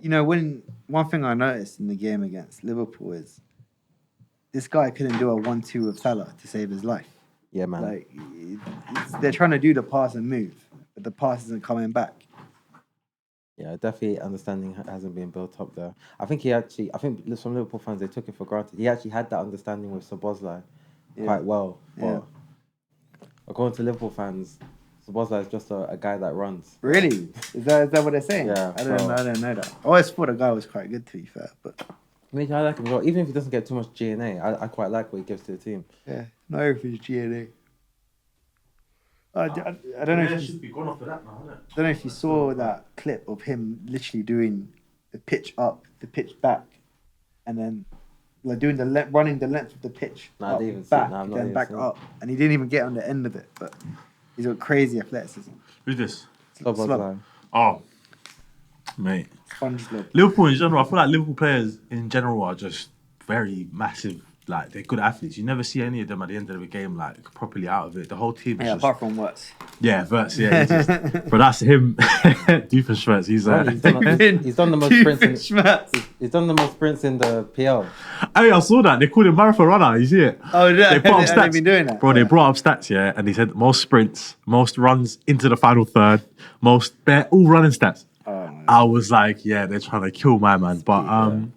when one thing I noticed in the game against Liverpool is this guy couldn't do a 1-2 with Salah to save his life. Yeah, man. Like they're trying to do the pass and move, but the pass isn't coming back. Yeah, definitely understanding hasn't been built up there. I think some Liverpool fans, they took it for granted. He actually had that understanding with Szoboszlai quite well. But according to Liverpool fans, Szoboszlai is just a guy that runs. Really? Is that what they're saying? Yeah. I don't know that. I always thought the guy was quite good, to be fair. But I mean, I like him as well. Even if he doesn't get too much G&A, I quite like what he gives to the team. Yeah, not everything's G&A. I don't know if should be gone off of that now, isn't it? I don't know if you saw that clip of him literally doing the pitch up, the pitch back, and then like doing running the length of the pitch up, back, then back up, and he didn't even get on the end of it. But he's got crazy athleticism. Who's this? Szoboszlai. Oh, mate. SpongeBob. Liverpool in general, I feel like Liverpool players in general are just very massive. Like, they're good athletes. You never see any of them at the end of the game, like, properly out of it. The whole team is apart from Wirtz. Yeah, Wirtz, yeah. But that's him. Doofenshmirtz. He's done the most sprints. He's done the most sprints in the PL. Hey, I saw that. They called him marathon runner. You see it? Oh, yeah. They brought up stats. They've been doing that. Bro, they brought up stats, yeah, and they said most sprints, most runs into the final third, all running stats. Oh, I was like, yeah, they're trying to kill my man. But,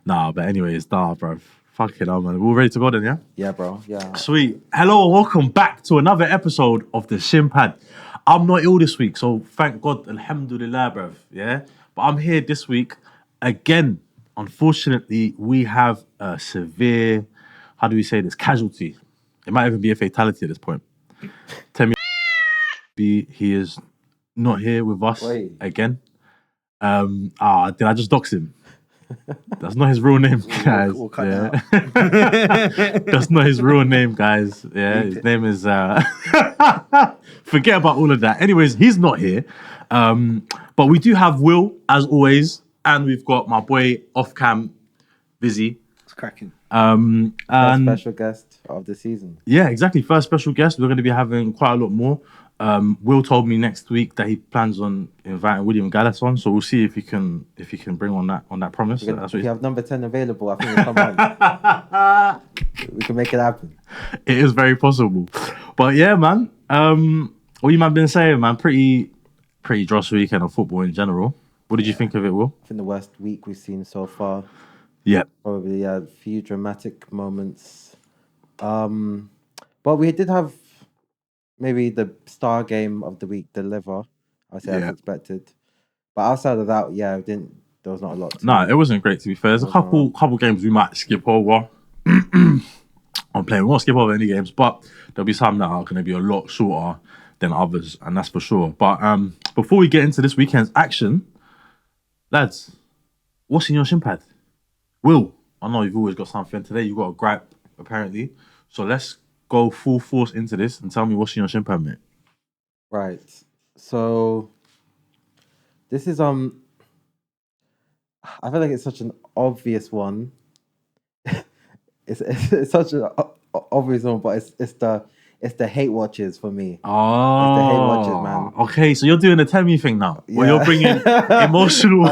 but anyways, bro. Fuck it, man. We're all ready to go then, yeah? Yeah, bro. Yeah. Sweet. Hello and welcome back to another episode of the Shin Pad. I'm not ill this week, so thank God, alhamdulillah, bruv. Yeah? But I'm here this week again. Unfortunately, we have a severe, how do we say this, casualty. It might even be a fatality at this point. Tell me, he is not here with us again. Did I just dox him? That's not his real name, guys. We'll cut that out. That's not his real name, guys. Yeah, his name is... Forget about all of that. Anyways, he's not here. But we do have Will, as always. And we've got my boy off-cam, Busy. It's cracking. And special guest of the season. Yeah, exactly. First special guest. We're going to be having quite a lot more. Will told me next week that he plans on inviting William Gallas on, so we'll see if he can bring on that promise. If you have number 10 available, I think we'll come on. We can make it happen. It is very possible. But yeah, man. What you man been saying, man? Pretty dross weekend of football in general. What did you think of it, Will? I think the worst week we've seen so far. Yeah. Probably a few dramatic moments. But we did have maybe the star game of the week deliver, I say, as expected. But outside of that, there was not a lot. It wasn't great, to be fair. There's a couple games we might skip over. I'm playing. We won't skip over any games, but there'll be some that are going to be a lot shorter than others, and that's for sure. But before we get into this weekend's action, lads, what's in your shin pad? Will, I know you've always got something. Today you've got a gripe, apparently. So let's go full force into this and tell me what's in your shin pad, mate. Right. So this is I feel like it's such an obvious one. it's such an obvious one, but it's the hate watches for me. Oh, it's the hate watches, man. Okay, so you're doing the tell me thing now. Where you're bringing emotional,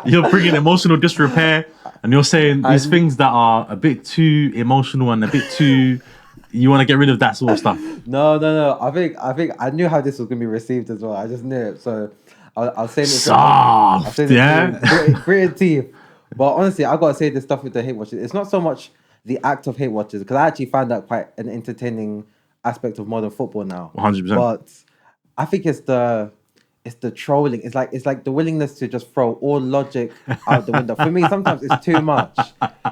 you're bringing emotional disrepair, and you're saying these things that are a bit too emotional and a bit too. You want to get rid of that sort of stuff. No. I think I knew how this was going to be received as well. I just knew it, so I'll say it. Soft, gritted teeth. But honestly, I gotta say this stuff with the hate watches. It's not so much the act of hate watches, because I actually find that quite an entertaining aspect of modern football now. 100%. But I think it's the trolling. It's like the willingness to just throw all logic out the window. For me, sometimes it's too much.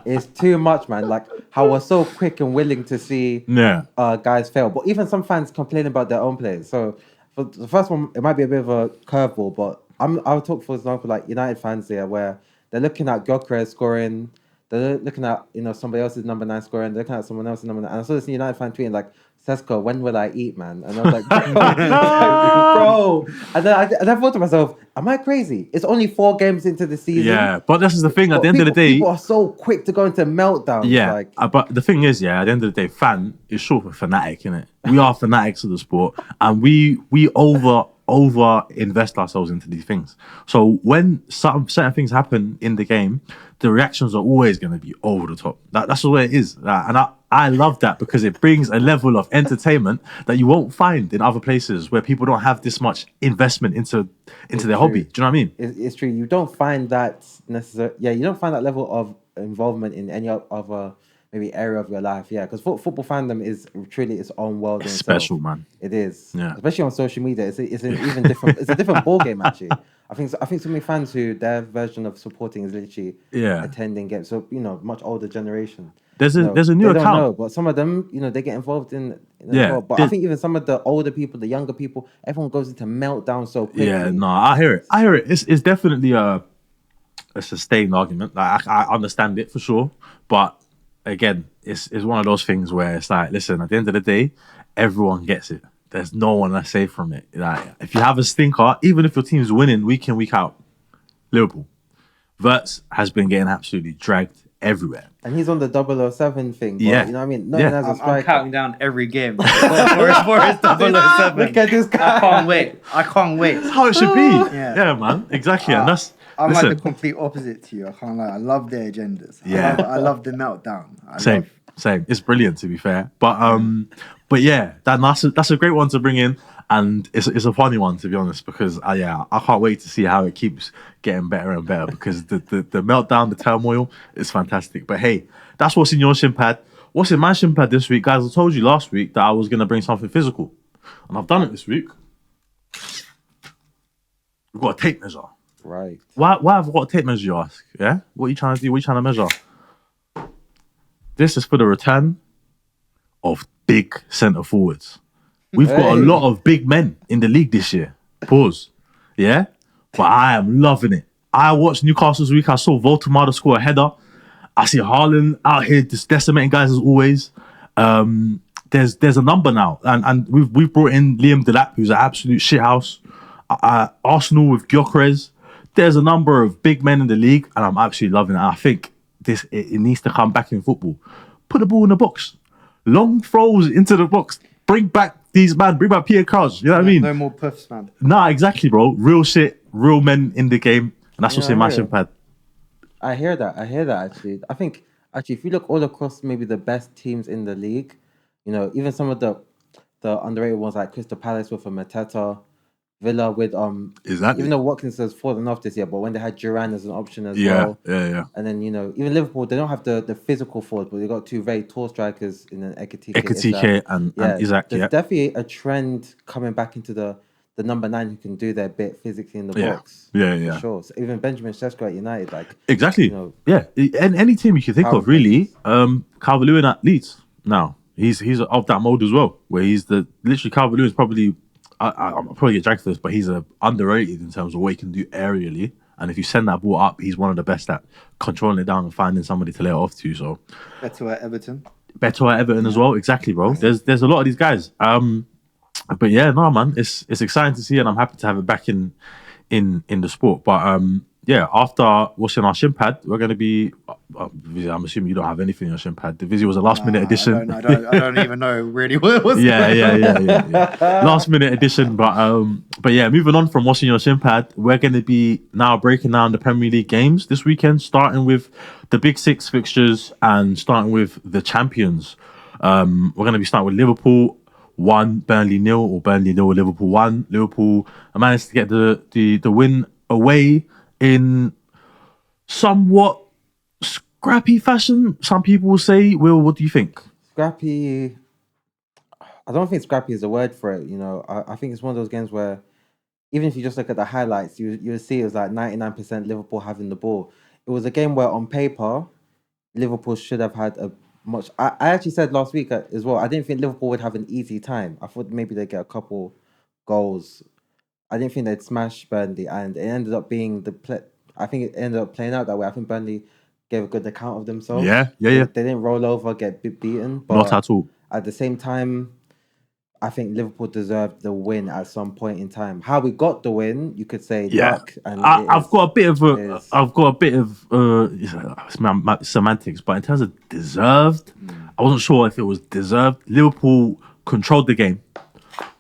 It's too much, man. Like how we're so quick and willing to see guys fail. But even some fans complain about their own players. So for the first one, it might be a bit of a curveball, but I'll talk, for example, like United fans there, where they're looking at Gyökeres scoring. They're looking at, somebody else's number 9 scoring. They're looking at someone else's number 9. And I saw this United fan tweeting like, Sesko, when will I eat, man? And I was like, bro. And then I thought to myself, am I crazy? It's only 4 games into the season. Yeah, but this is the thing. At the end of the day, people are so quick to go into meltdowns. Yeah, but the thing is, at the end of the day, fan is short for fanatic, innit? We are fanatics of the sport, and we over invest ourselves into these things. So when certain things happen in the game, the reactions are always going to be over the top. That's the way it is. And I love that because it brings a level of entertainment that you won't find in other places where people don't have this much investment into their hobby. Do you know what I mean? It's true. You don't find that necessary. Yeah, you don't find that level of involvement in any other maybe area of your life. Yeah, because football fandom is truly its own world. It's special, man. It is. Yeah. Especially on social media, it's an even different. It's a different ball game actually. I think so many fans who their version of supporting is literally attending games. So much older generation. There's a new account. Don't know, but some of them, they get involved in well. But I think even some of the older people, the younger people, everyone goes into meltdown so quickly. Yeah, no, I hear it. It's definitely a sustained argument. Like I understand it for sure, but again, it's one of those things where it's like, listen, at the end of the day, everyone gets it. There's no one that's safe from it. Like, if you have a stinker, even if your team's winning week in, week out, Liverpool, Wirtz has been getting absolutely dragged everywhere. And he's on the 007 thing. But, yeah. You know what I mean? I'm counting down every game for his 007. Look at this guy. I can't wait. That's how it should be. Yeah, man. Exactly. And that's... I'm like the complete opposite to you. I can't lie. I love their agendas. I love the meltdown. Same. It's brilliant, to be fair. But yeah, that's a great one to bring in, and it's a funny one, to be honest, because I can't wait to see how it keeps getting better and better, because the meltdown, the turmoil is fantastic. But hey, that's what's in your Shin Pad. What's in my Shin Pad this week, guys? I told you last week that I was gonna bring something physical, and I've done it this week. We've got a tape measure. Right. Why have I got a tape measure, you ask? Yeah? What are you trying to do? What are you trying to measure? This is for the return of big centre forwards. We've got a lot of big men in the league this year. Pause. Yeah? But I am loving it. I watched Newcastle's week. I saw Voltemada score a header. I see Haaland out here just decimating guys as always. There's a number now. And we've brought in Liam Delap, who's an absolute shithouse. Arsenal with Gyökeres. There's a number of big men in the league, and I'm absolutely loving it. I think it needs to come back in football. Put the ball in the box. Long throws into the box. Bring back these man. Bring back Pierre Carles. You know what I mean? No more puffs, man. Nah, exactly, bro. Real shit. Real men in the game. And that's what's in my Shin Pad. I hear that, actually. I think, actually, if you look all across maybe the best teams in the league, even some of the underrated ones like Crystal Palace with a Mateta, Villa with exactly. Even though Watkins has fallen off this year, but when they had Duran as an option as well. Yeah. And then even Liverpool, they don't have the physical forwards, but they got two very tall strikers in an Ekitike and Isaac. There's definitely a trend coming back into the number 9 who can do their bit physically in the box. Yeah. For sure. So even Benjamin Sesko at United, exactly. And any team you can think of, really. Calvert-Lewin at Leeds now. He's of that mode as well, where he's literally Calvert-Lewin is probably. I'm probably get dragged for this, but he's underrated in terms of what he can do aerially. And if you send that ball up, he's one of the best at controlling it down and finding somebody to lay it off to. So better at Everton as well. Exactly, bro. There's a lot of these guys. But yeah, no, man, it's exciting to see, and I'm happy to have it back in the sport. But after what's in our Shin Pad, we're going to be. I'm assuming you don't have anything in your Shin Pad. The Vizzy was a last minute edition. I don't even know really what it was. Yeah. Last minute edition, but yeah, moving on from what's in your Shin Pad, we're going to be now breaking down the Premier League games this weekend, starting with the Big Six fixtures and starting with the champions. We're going to be starting with Liverpool 1, Burnley 0, or Burnley 0, Liverpool 1. Liverpool managed to get the win away in somewhat scrappy fashion, some people will say. Will, what do you think? Scrappy. I don't think scrappy is a word for it. I think it's one of those games where even if you just look at the highlights, you'll see it was like 99% Liverpool having the ball. It was a game where on paper, Liverpool should have had a much... I actually said last week as well, I didn't think Liverpool would have an easy time. I thought maybe they'd get a couple goals. I didn't think they'd smash Burnley, and it ended up being I think it ended up playing out that way. I think Burnley gave a good account of themselves. Yeah. They didn't roll over, get beaten. But not at all. At the same time, I think Liverpool deserved the win at some point in time. How we got the win, you could say luck. And I've got a bit of semantics, but in terms of deserved, I wasn't sure if it was deserved. Liverpool controlled the game,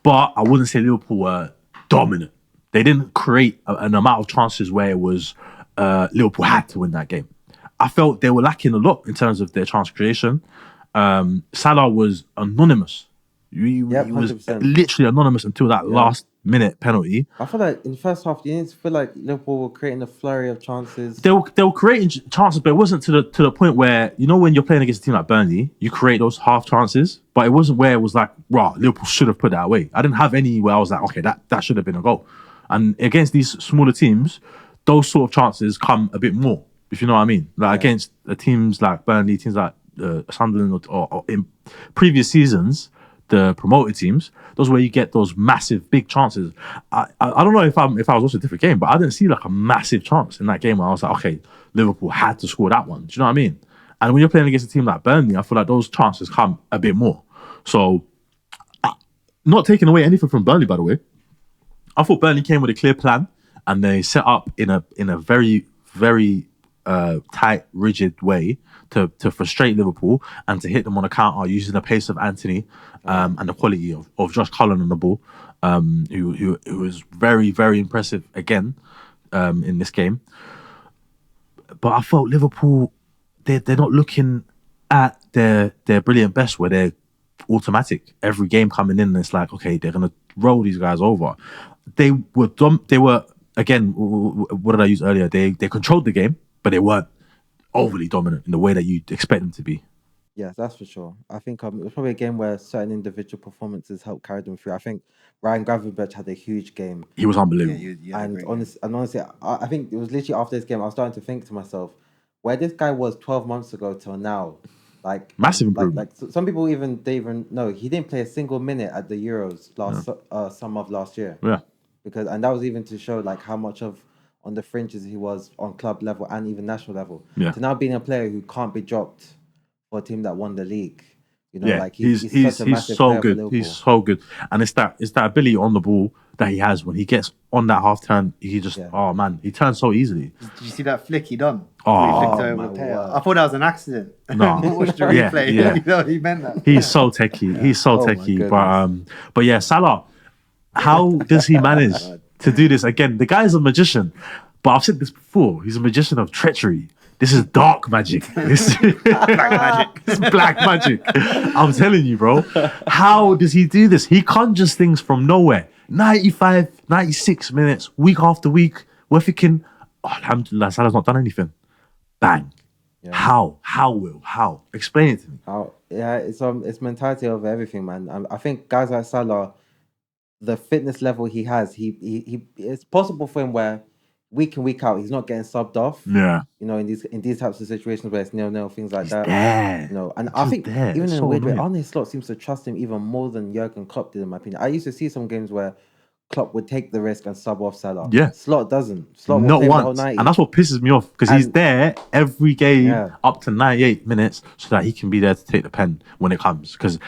but I wouldn't say Liverpool were dominant. They didn't create an amount of chances where it was Liverpool had to win that game. I felt they were lacking a lot in terms of their chance creation. Salah was anonymous. He was literally anonymous until that last minute penalty. I feel like in the first half, you didn't feel like Liverpool were creating a flurry of chances. They were creating chances, but it wasn't to the point where, you know, when you're playing against a team like Burnley, you create those half chances, but it wasn't where it was like, wow, Liverpool should have put that away. I didn't have any where I was like, okay, that should have been a goal. And against these smaller teams, those sort of chances come a bit more, if you know what I mean. Like against teams like Burnley, teams like Sunderland, or in previous seasons, the promoted teams, those where you get those massive big chances. I don't know if I was watching a different game, but I didn't see like a massive chance in that game where I was like, okay, Liverpool had to score that one. Do you know what I mean? And when you're playing against a team like Burnley, I feel like those chances come a bit more. So, not taking away anything from Burnley, by the way. I thought Burnley came with a clear plan, and they set up in a very, very tight, rigid way to frustrate Liverpool and to hit them on a counter using the pace of Anthony and the quality of Josh Cullen on the ball, who was very, very impressive again in this game. But I felt Liverpool, they're not looking at their brilliant best where they're automatic. Every game coming in, it's like, okay, they're gonna roll these guys over. They were again. What did I use earlier? They controlled the game, but they weren't overly dominant in the way that you'd expect them to be. Yeah, that's for sure. I think it was probably a game where certain individual performances helped carry them through. I think Ryan Gravenberch had a huge game. He was unbelievable. And honestly, I think it was literally after this game, I was starting to think to myself, where this guy was 12 months ago till now, like massive improvement. Like some people they even know he didn't play a single minute at the Euros summer of last year. Yeah. And that was even to show like how much of on the fringes he was on club level and even national level. Yeah. To now being a player who can't be dropped for a team that won the league. You know, yeah, he's such a massive so player good. for Liverpool. He's so good. And it's that ability on the ball that he has when he gets on that half turn, he just oh man, he turns so easily. Did you see that flick he done? Oh, I thought that was an accident. No. Watch the replay. Yeah. You know, he meant that. He's so techie. He's so techie. But yeah, Salah, how does he manage to do this again? The guy is a magician. But I've said this before. He's a magician of treachery. This is dark magic. This is black magic. This is black magic. I'm telling you, bro. How does he do this? He conjures things from nowhere. 95, 96 minutes, week after week. We're thinking, oh, alhamdulillah, Salah's not done anything. Bang. Yeah. How, Will? How? Explain it to me. How? Yeah, it's mentality over everything, man. I think guys like Salah, the fitness level he has, he it's possible for him where week in, week out, he's not getting subbed off. Yeah. You know, in these types of situations where it's 0-0, things like that. There. You know, and I think even in a weird way, Arne Slot seems to trust him even more than Jurgen Klopp did, in my opinion. I used to see some games where Klopp would take the risk and sub off Salah. Yeah. Slot doesn't. Slot not once. And that's what pisses me off, because he's there every game up to 98 minutes so that he can be there to take the pen when it comes. Because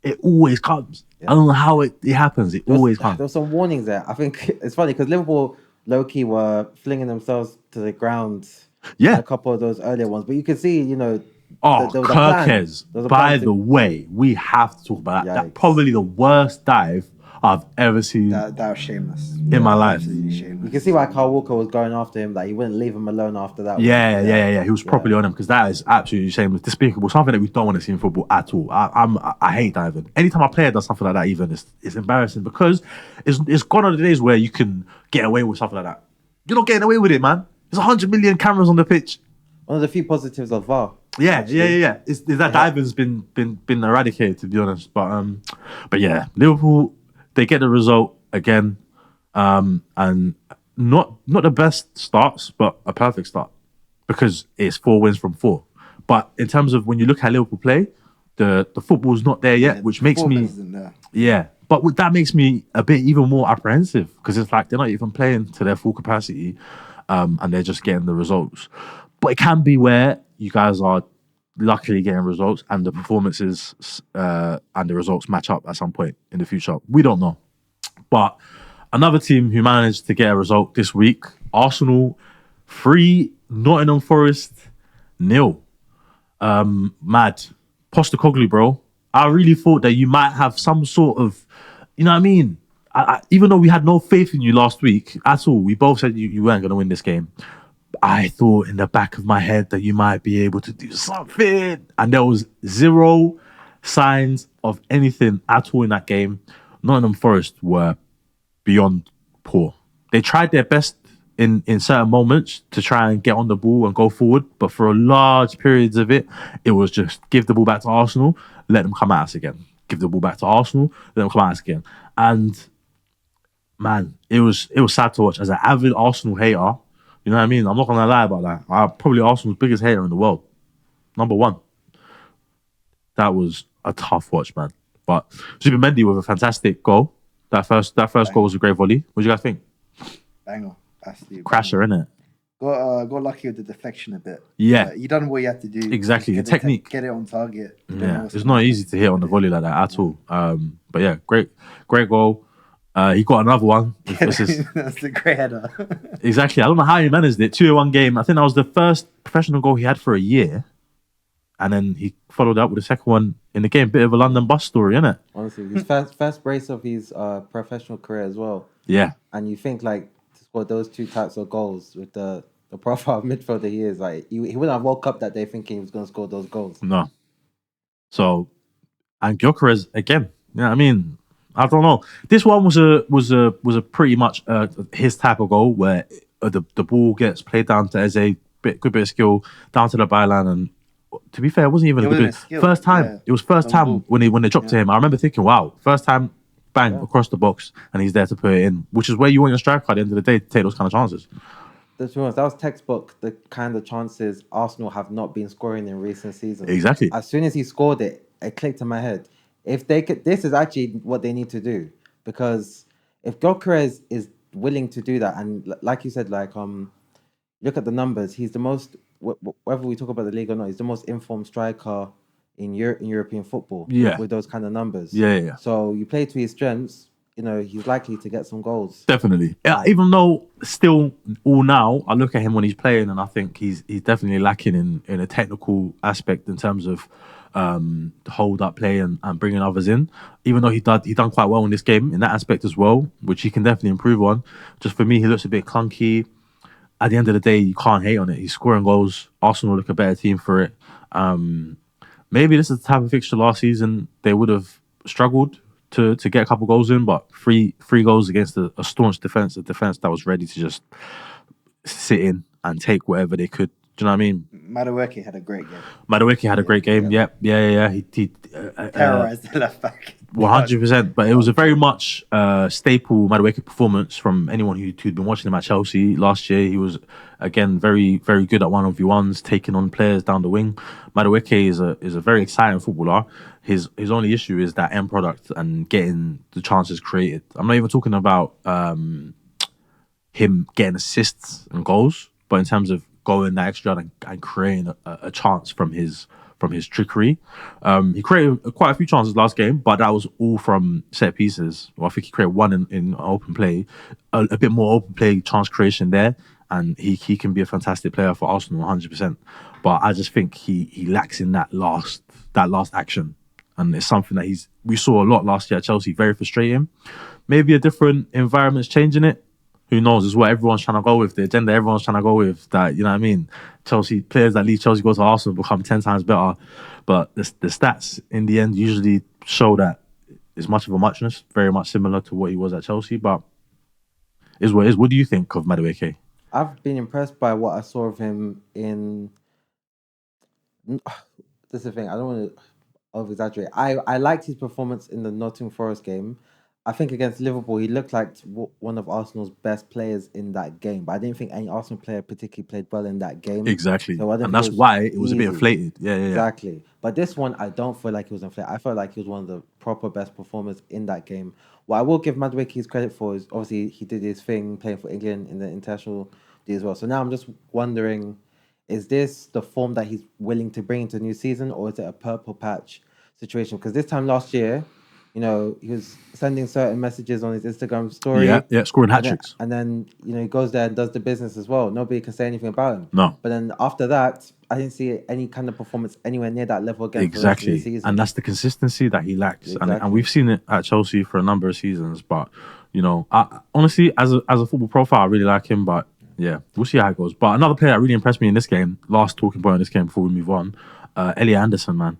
it always comes. Yeah. I don't know how it happens. It always comes. There were some warnings there. I think it's funny because Liverpool low-key were flinging themselves to the ground. Yeah. A couple of those earlier ones. But you can see, you know, Kirkes, by the way, we have to talk about that. That's probably the worst dive I've ever seen. That was shameless. In my life. Shameless. You can see why Kyle Walker was going after him. Like, he wouldn't leave him alone after that. Yeah. He was properly on him, because that is absolutely shameless, despicable, something that we don't want to see in football at all. I hate diving. Anytime a player does something like that, even it's embarrassing, because it's gone on the days where you can get away with something like that. You're not getting away with it, man. There's 100 million cameras on the pitch. One of the few positives of VAR. Yeah. Is that diving's been eradicated, to be honest. But yeah, Liverpool, they get the result again, and not the best starts, but a perfect start, because it's 4 wins from 4. But in terms of when you look at Liverpool play, the football's not there yet, which makes me But that makes me a bit even more apprehensive, because it's like they're not even playing to their full capacity, and they're just getting the results. But it can be where you guys are luckily getting results, and the performances and the results match up at some point in the future. We don't know. But another team who managed to get a result this week, Arsenal 3, Nottingham Forest 0. Mad. Postecoglou, bro. I really thought that you might have some sort of, you know what I mean? even though we had no faith in you last week at all, we both said you weren't going to win this game. I thought in the back of my head that you might be able to do something. And there was zero signs of anything at all in that game. Nottingham Forest were beyond poor. They tried their best in certain moments to try and get on the ball and go forward. But for a large periods of it, it was just give the ball back to Arsenal, let them come at us again. Give the ball back to Arsenal, let them come at us again. And man, it was sad to watch. As an avid Arsenal hater, you know what I mean? I'm not going to lie about that. I'm probably Arsenal's biggest hater in the world. Number one. That was a tough watch, man. But Zubimendi with a fantastic goal. That first goal was a great volley. What do you guys think? Banger. Crasher, innit? Got lucky with the deflection a bit. Yeah. You done what you had to do. Exactly. The technique. Get it on target. Yeah. It's not easy to hit on the volley like that at all. But yeah, great goal. He got another one. That's the great header. Exactly. I don't know how he managed it. 2-1 game. I think that was the first professional goal he had for a year. And then he followed up with the second one in the game. Bit of a London bus story, isn't it? Honestly, his first brace of his professional career as well. Yeah. And you think like to score those two types of goals with the profile midfielder he is, like he wouldn't have woke up that day thinking he was going to score those goals. No. So, and Gyökeres again. You know what I mean? I don't know. This one was a pretty much his type of goal where the ball gets played down to Eze, good bit of skill down to the byline, and to be fair, it wasn't even a good first time. Yeah. It was first time when they dropped to him. I remember thinking, wow, first time, bang across the box, and he's there to put it in, which is where you want your striker at the end of the day to take those kind of chances. To be honest, that was textbook. The kind of chances Arsenal have not been scoring in recent seasons. Exactly. As soon as he scored it, it clicked in my head. If they could, this is actually what they need to do, because if Gyökeres is willing to do that, and like you said, like look at the numbers. He's the most, whether we talk about the league or not, he's the most informed striker in European football. Yeah. With those kind of numbers. Yeah. So you play to his strengths. You know, he's likely to get some goals. Definitely. Yeah, even though still all now, I look at him when he's playing and I think he's definitely lacking in a technical aspect in terms of hold up play and bringing others in. Even though he done quite well in this game in that aspect as well, which he can definitely improve on. Just for me, he looks a bit clunky. At the end of the day, you can't hate on it. He's scoring goals. Arsenal look a better team for it. Maybe this is the type of fixture last season they would have struggled to get a couple goals in, but three goals against a staunch defence, a defence that was ready to just sit in and take whatever they could. Do you know what I mean? Madueke had a great game. Madueke had a great game. Yeah. He terrorised the left back. 100%. But it was a very much staple Madueke performance from anyone who'd been watching him at Chelsea last year. He was again very, very good at 1v1s, taking on players down the wing. Madueke is a very exciting footballer. His only issue is that end product and getting the chances created. I'm not even talking about him getting assists and goals, but in terms of going that extra and creating a chance from his trickery. He created quite a few chances last game, but that was all from set pieces. Well, I think he created one in open play, a bit more open play chance creation there, and he can be a fantastic player for Arsenal 100%. But I just think he lacks in that last action. And it's something that we saw a lot last year at Chelsea, very frustrating. Maybe a different environment's changing it. Who knows? It's what everyone's trying to go with, the agenda everyone's trying to go with. That, you know what I mean? Chelsea players that leave Chelsea go to Arsenal become 10 times better. But the stats in the end usually show that it's much of a muchness, very much similar to what he was at Chelsea. But is what it is. What do you think of Madueke? I've been impressed by what I saw of him in. This is the thing. I don't want to over-exaggerate. I liked his performance in the Nottingham Forest game. I think against Liverpool, he looked like one of Arsenal's best players in that game. But I didn't think any Arsenal player particularly played well in that game. Exactly. So and that's why it was a bit inflated. Yeah. Exactly. But this one, I don't feel like he was inflated. I felt like he was one of the proper best performers in that game. What I will give Madueke his credit for is obviously he did his thing playing for England in the international day as well. So now I'm just wondering, is this the form that he's willing to bring into the new season, or is it a purple patch situation? Because this time last year, you know, he was sending certain messages on his Instagram story. Yeah, scoring hat-tricks. And then, you know, he goes there and does the business as well. Nobody can say anything about him. No. But then after that, I didn't see any kind of performance anywhere near that level again. Exactly. For the rest of the season. And that's the consistency that he lacks. Exactly. And we've seen it at Chelsea for a number of seasons. But, Honestly, as a football profile, I really like him, but yeah, we'll see how it goes. But another player that really impressed me in this game, last talking point in this game before we move on, Elliot Anderson, man.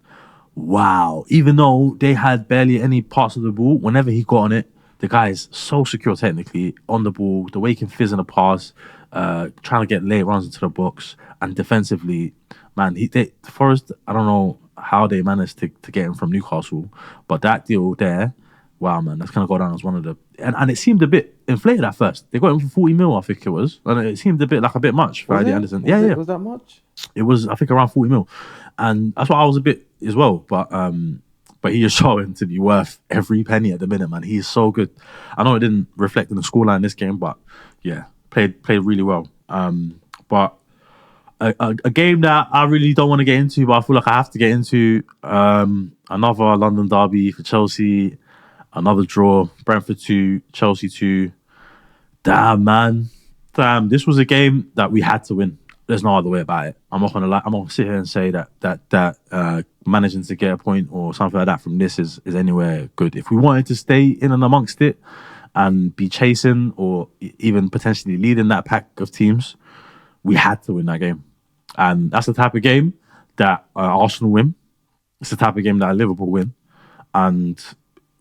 Wow. Even though they had barely any parts of the ball, whenever he got on it, the guy is so secure technically on the ball, the way he can fizz in a pass, trying to get late runs into the box, and defensively, man, Forest, I don't know how they managed to get him from Newcastle, but that deal there, wow, man, that's going to go down as one of the... And it seemed a bit inflated at first. They got him for 40 mil, I think it was. And it seemed a bit much for Eddie Anderson. Was that much? It was, I think, around 40 mil. And that's why I was a bit as well. But he is showing to be worth every penny at the minute, man. He's so good. I know it didn't reflect in the scoreline this game, but yeah, played really well. But a game that I really don't want to get into, but I feel like I have to get into, another London derby for Chelsea. Another draw, Brentford 2, Chelsea 2. Damn, man. Damn, this was a game that we had to win. There's no other way about it. I'm not gonna sit here and say that managing to get a point or something like that from this is anywhere good. If we wanted to stay in and amongst it and be chasing or even potentially leading that pack of teams, we had to win that game. And that's the type of game that Arsenal win. It's the type of game that Liverpool win. And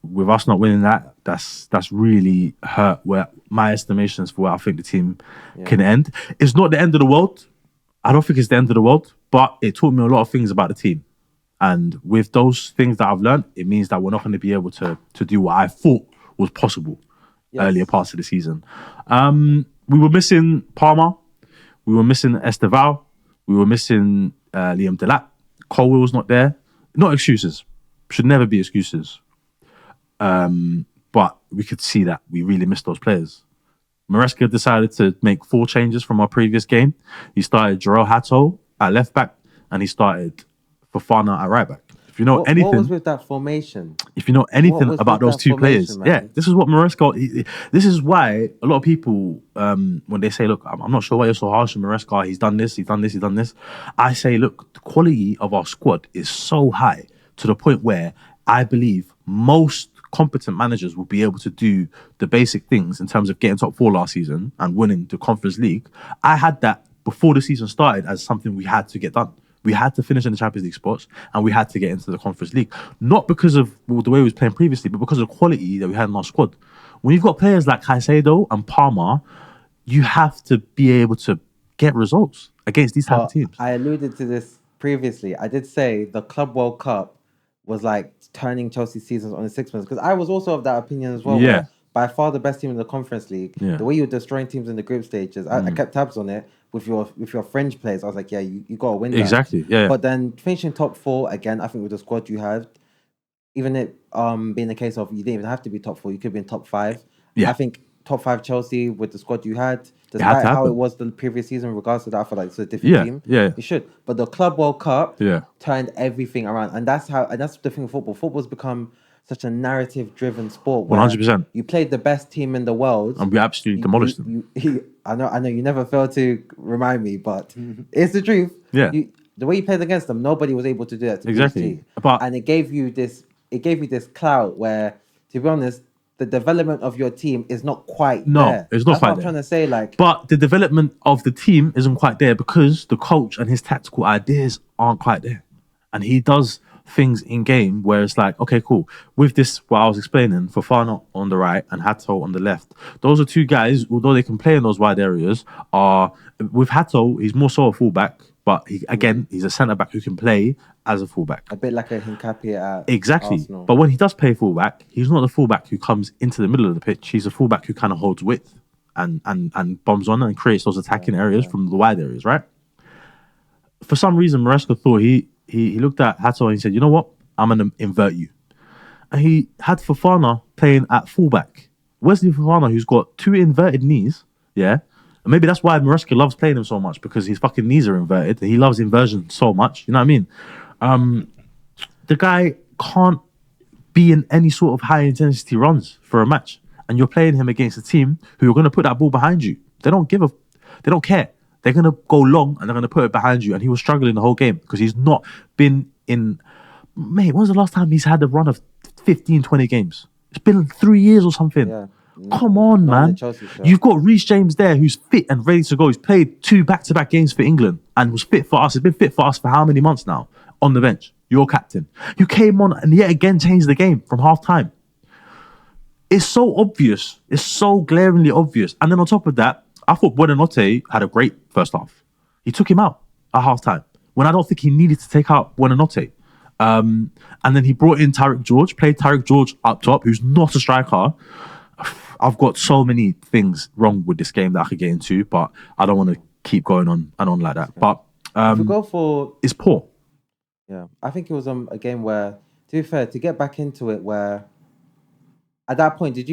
with us not winning that's really hurt where my estimations for where I think the team can end. It's not the end of the world. I don't think it's the end of the world, but it taught me a lot of things about the team. And with those things that I've learned, it means that we're not going to be able to do what I thought was possible earlier parts of the season. We were missing Palmer. We were missing Esteval. We were missing Liam Delap. Colwell's not there. Not excuses. Should never be excuses. But we could see that we really missed those players. Maresca decided to make 4 changes from our previous game. He started Jarrell Hatto at left back, and he started Fofana at right back. If you know anything, what was with that formation? If you know anything about those two players, man? This is what Maresca. This is why a lot of people, when they say, "Look, I'm not sure why you're so harsh on Maresca. He's done this, he's done this, he's done this." I say, look, the quality of our squad is so high to the point where I believe most competent managers will be able to do the basic things in terms of getting top 4 last season and winning the Conference League. I had that before the season started as something we had to get done. We had to finish in the Champions League spots and we had to get into the Conference League. Not because of the way we was playing previously, but because of the quality that we had in our squad. When you've got players like Caicedo and Palmer, you have to be able to get results against these type of teams. I alluded to this previously. I did say the Club World Cup was like turning Chelsea's seasons on its sixpence, because I was also of that opinion as well. Yeah. By far the best team in the Conference League. Yeah. The way you were destroying teams in the group stages, I kept tabs on it with your fringe players. I was like, yeah, you got to win that. Exactly. Yeah. But then finishing top 4 again, I think with the squad you had, even it being the case of you didn't even have to be top 4, you could be in top 5. Yeah. I think top 5 Chelsea with the squad you had, despite how it was the previous season, regardless of that, I feel like it's a different team. Yeah. You should. But the Club World Cup turned everything around. And that's the thing with football. Football's become such a narrative-driven sport. 100%. You played the best team in the world. And we absolutely demolished them. I know you never fail to remind me, but it's the truth. Yeah. The way you played against them, nobody was able to do that to exactly. And it gave you this clout where, to be honest, the development of your team is not quite there. No, it's not That's quite what I'm trying to say. But the development of the team isn't quite there because the coach and his tactical ideas aren't quite there. And he does things in game where it's like, okay, cool. With this, what I was explaining, Fofana on the right and Hatto on the left, those are two guys, although they can play in those wide areas, with Hatto, he's more so a fullback, but he's a centre-back who can play as a fullback. A bit like a Hincapié at Exactly. Arsenal. But when he does play fullback, he's not the fullback who comes into the middle of the pitch. He's a fullback who kind of holds width and bombs on and creates those attacking areas from the wide areas, right? For some reason, Maresca thought he looked at Hatto and he said, you know what? I'm going to invert you. And he had Fofana playing at fullback. Wesley Fofana, who's got 2 inverted knees, yeah? And maybe that's why Maresca loves playing him so much, because his fucking knees are inverted. He loves inversion so much. You know what I mean? The guy can't be in any sort of high intensity runs for a match. And you're playing him against a team who are going to put that ball behind you. They don't care. They're going to go long and they're going to put it behind you. And he was struggling the whole game because he's not been in... Mate, when was the last time he's had a run of 15, 20 games? It's been 3 years or something. Yeah. Come on, man. You've got Reece James there who's fit and ready to go. He's played 2 back-to-back games for England and was fit for us. He's been fit for us for how many months now? On the bench. Your captain. You came on and yet again changed the game from half-time. It's so obvious. It's so glaringly obvious. And then on top of that, I thought Buonanotte had a great first half. He took him out at half-time when I don't think he needed to take out Buonanotte. And then he brought in Tariq George, played Tariq George up top, who's not a striker. I've got so many things wrong with this game that I could get into, but I don't want to keep going on and on like that. But if we go for... it's poor. Yeah, I think it was a game where, to be fair, to get back into it, where at that point, at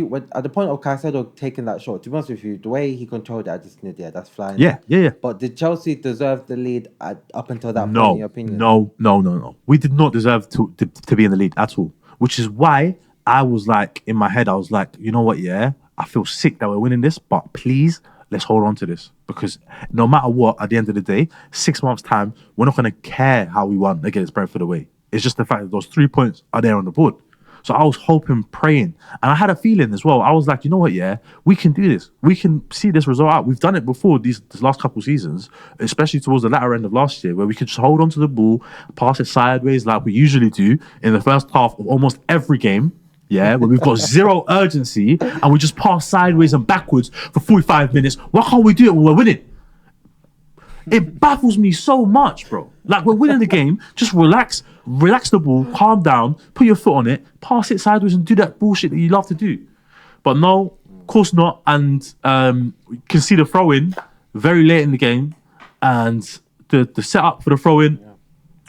the point of Caicedo taking that shot, to be honest with you, the way he controlled it, I just knew, that's flying. Yeah. But did Chelsea deserve the lead up until that point, in your opinion? No. We did not deserve to be in the lead at all, which is why I was like, in my head, I was like, you know what, I feel sick that we're winning this, but please, let's hold on to this. Because no matter what, at the end of the day, 6 months' time, we're not going to care how we won against Brentford away. It's just the fact that those 3 points are there on the board. So I was hoping, praying. And I had a feeling as well. I was like, you know what, we can do this. We can see this result out. We've done it before these last couple of seasons, especially towards the latter end of last year, where we could just hold on to the ball, pass it sideways like we usually do in the first half of almost every game. Yeah, where we've got zero urgency and we just pass sideways and backwards for 45 minutes. Why can't we do it when we're winning? It baffles me so much, bro. Like, we're winning the game, just relax the ball, calm down, put your foot on it, pass it sideways and do that bullshit that you love to do. But no, of course not. And you can see the throw-in very late in the game and the setup for the throw-in.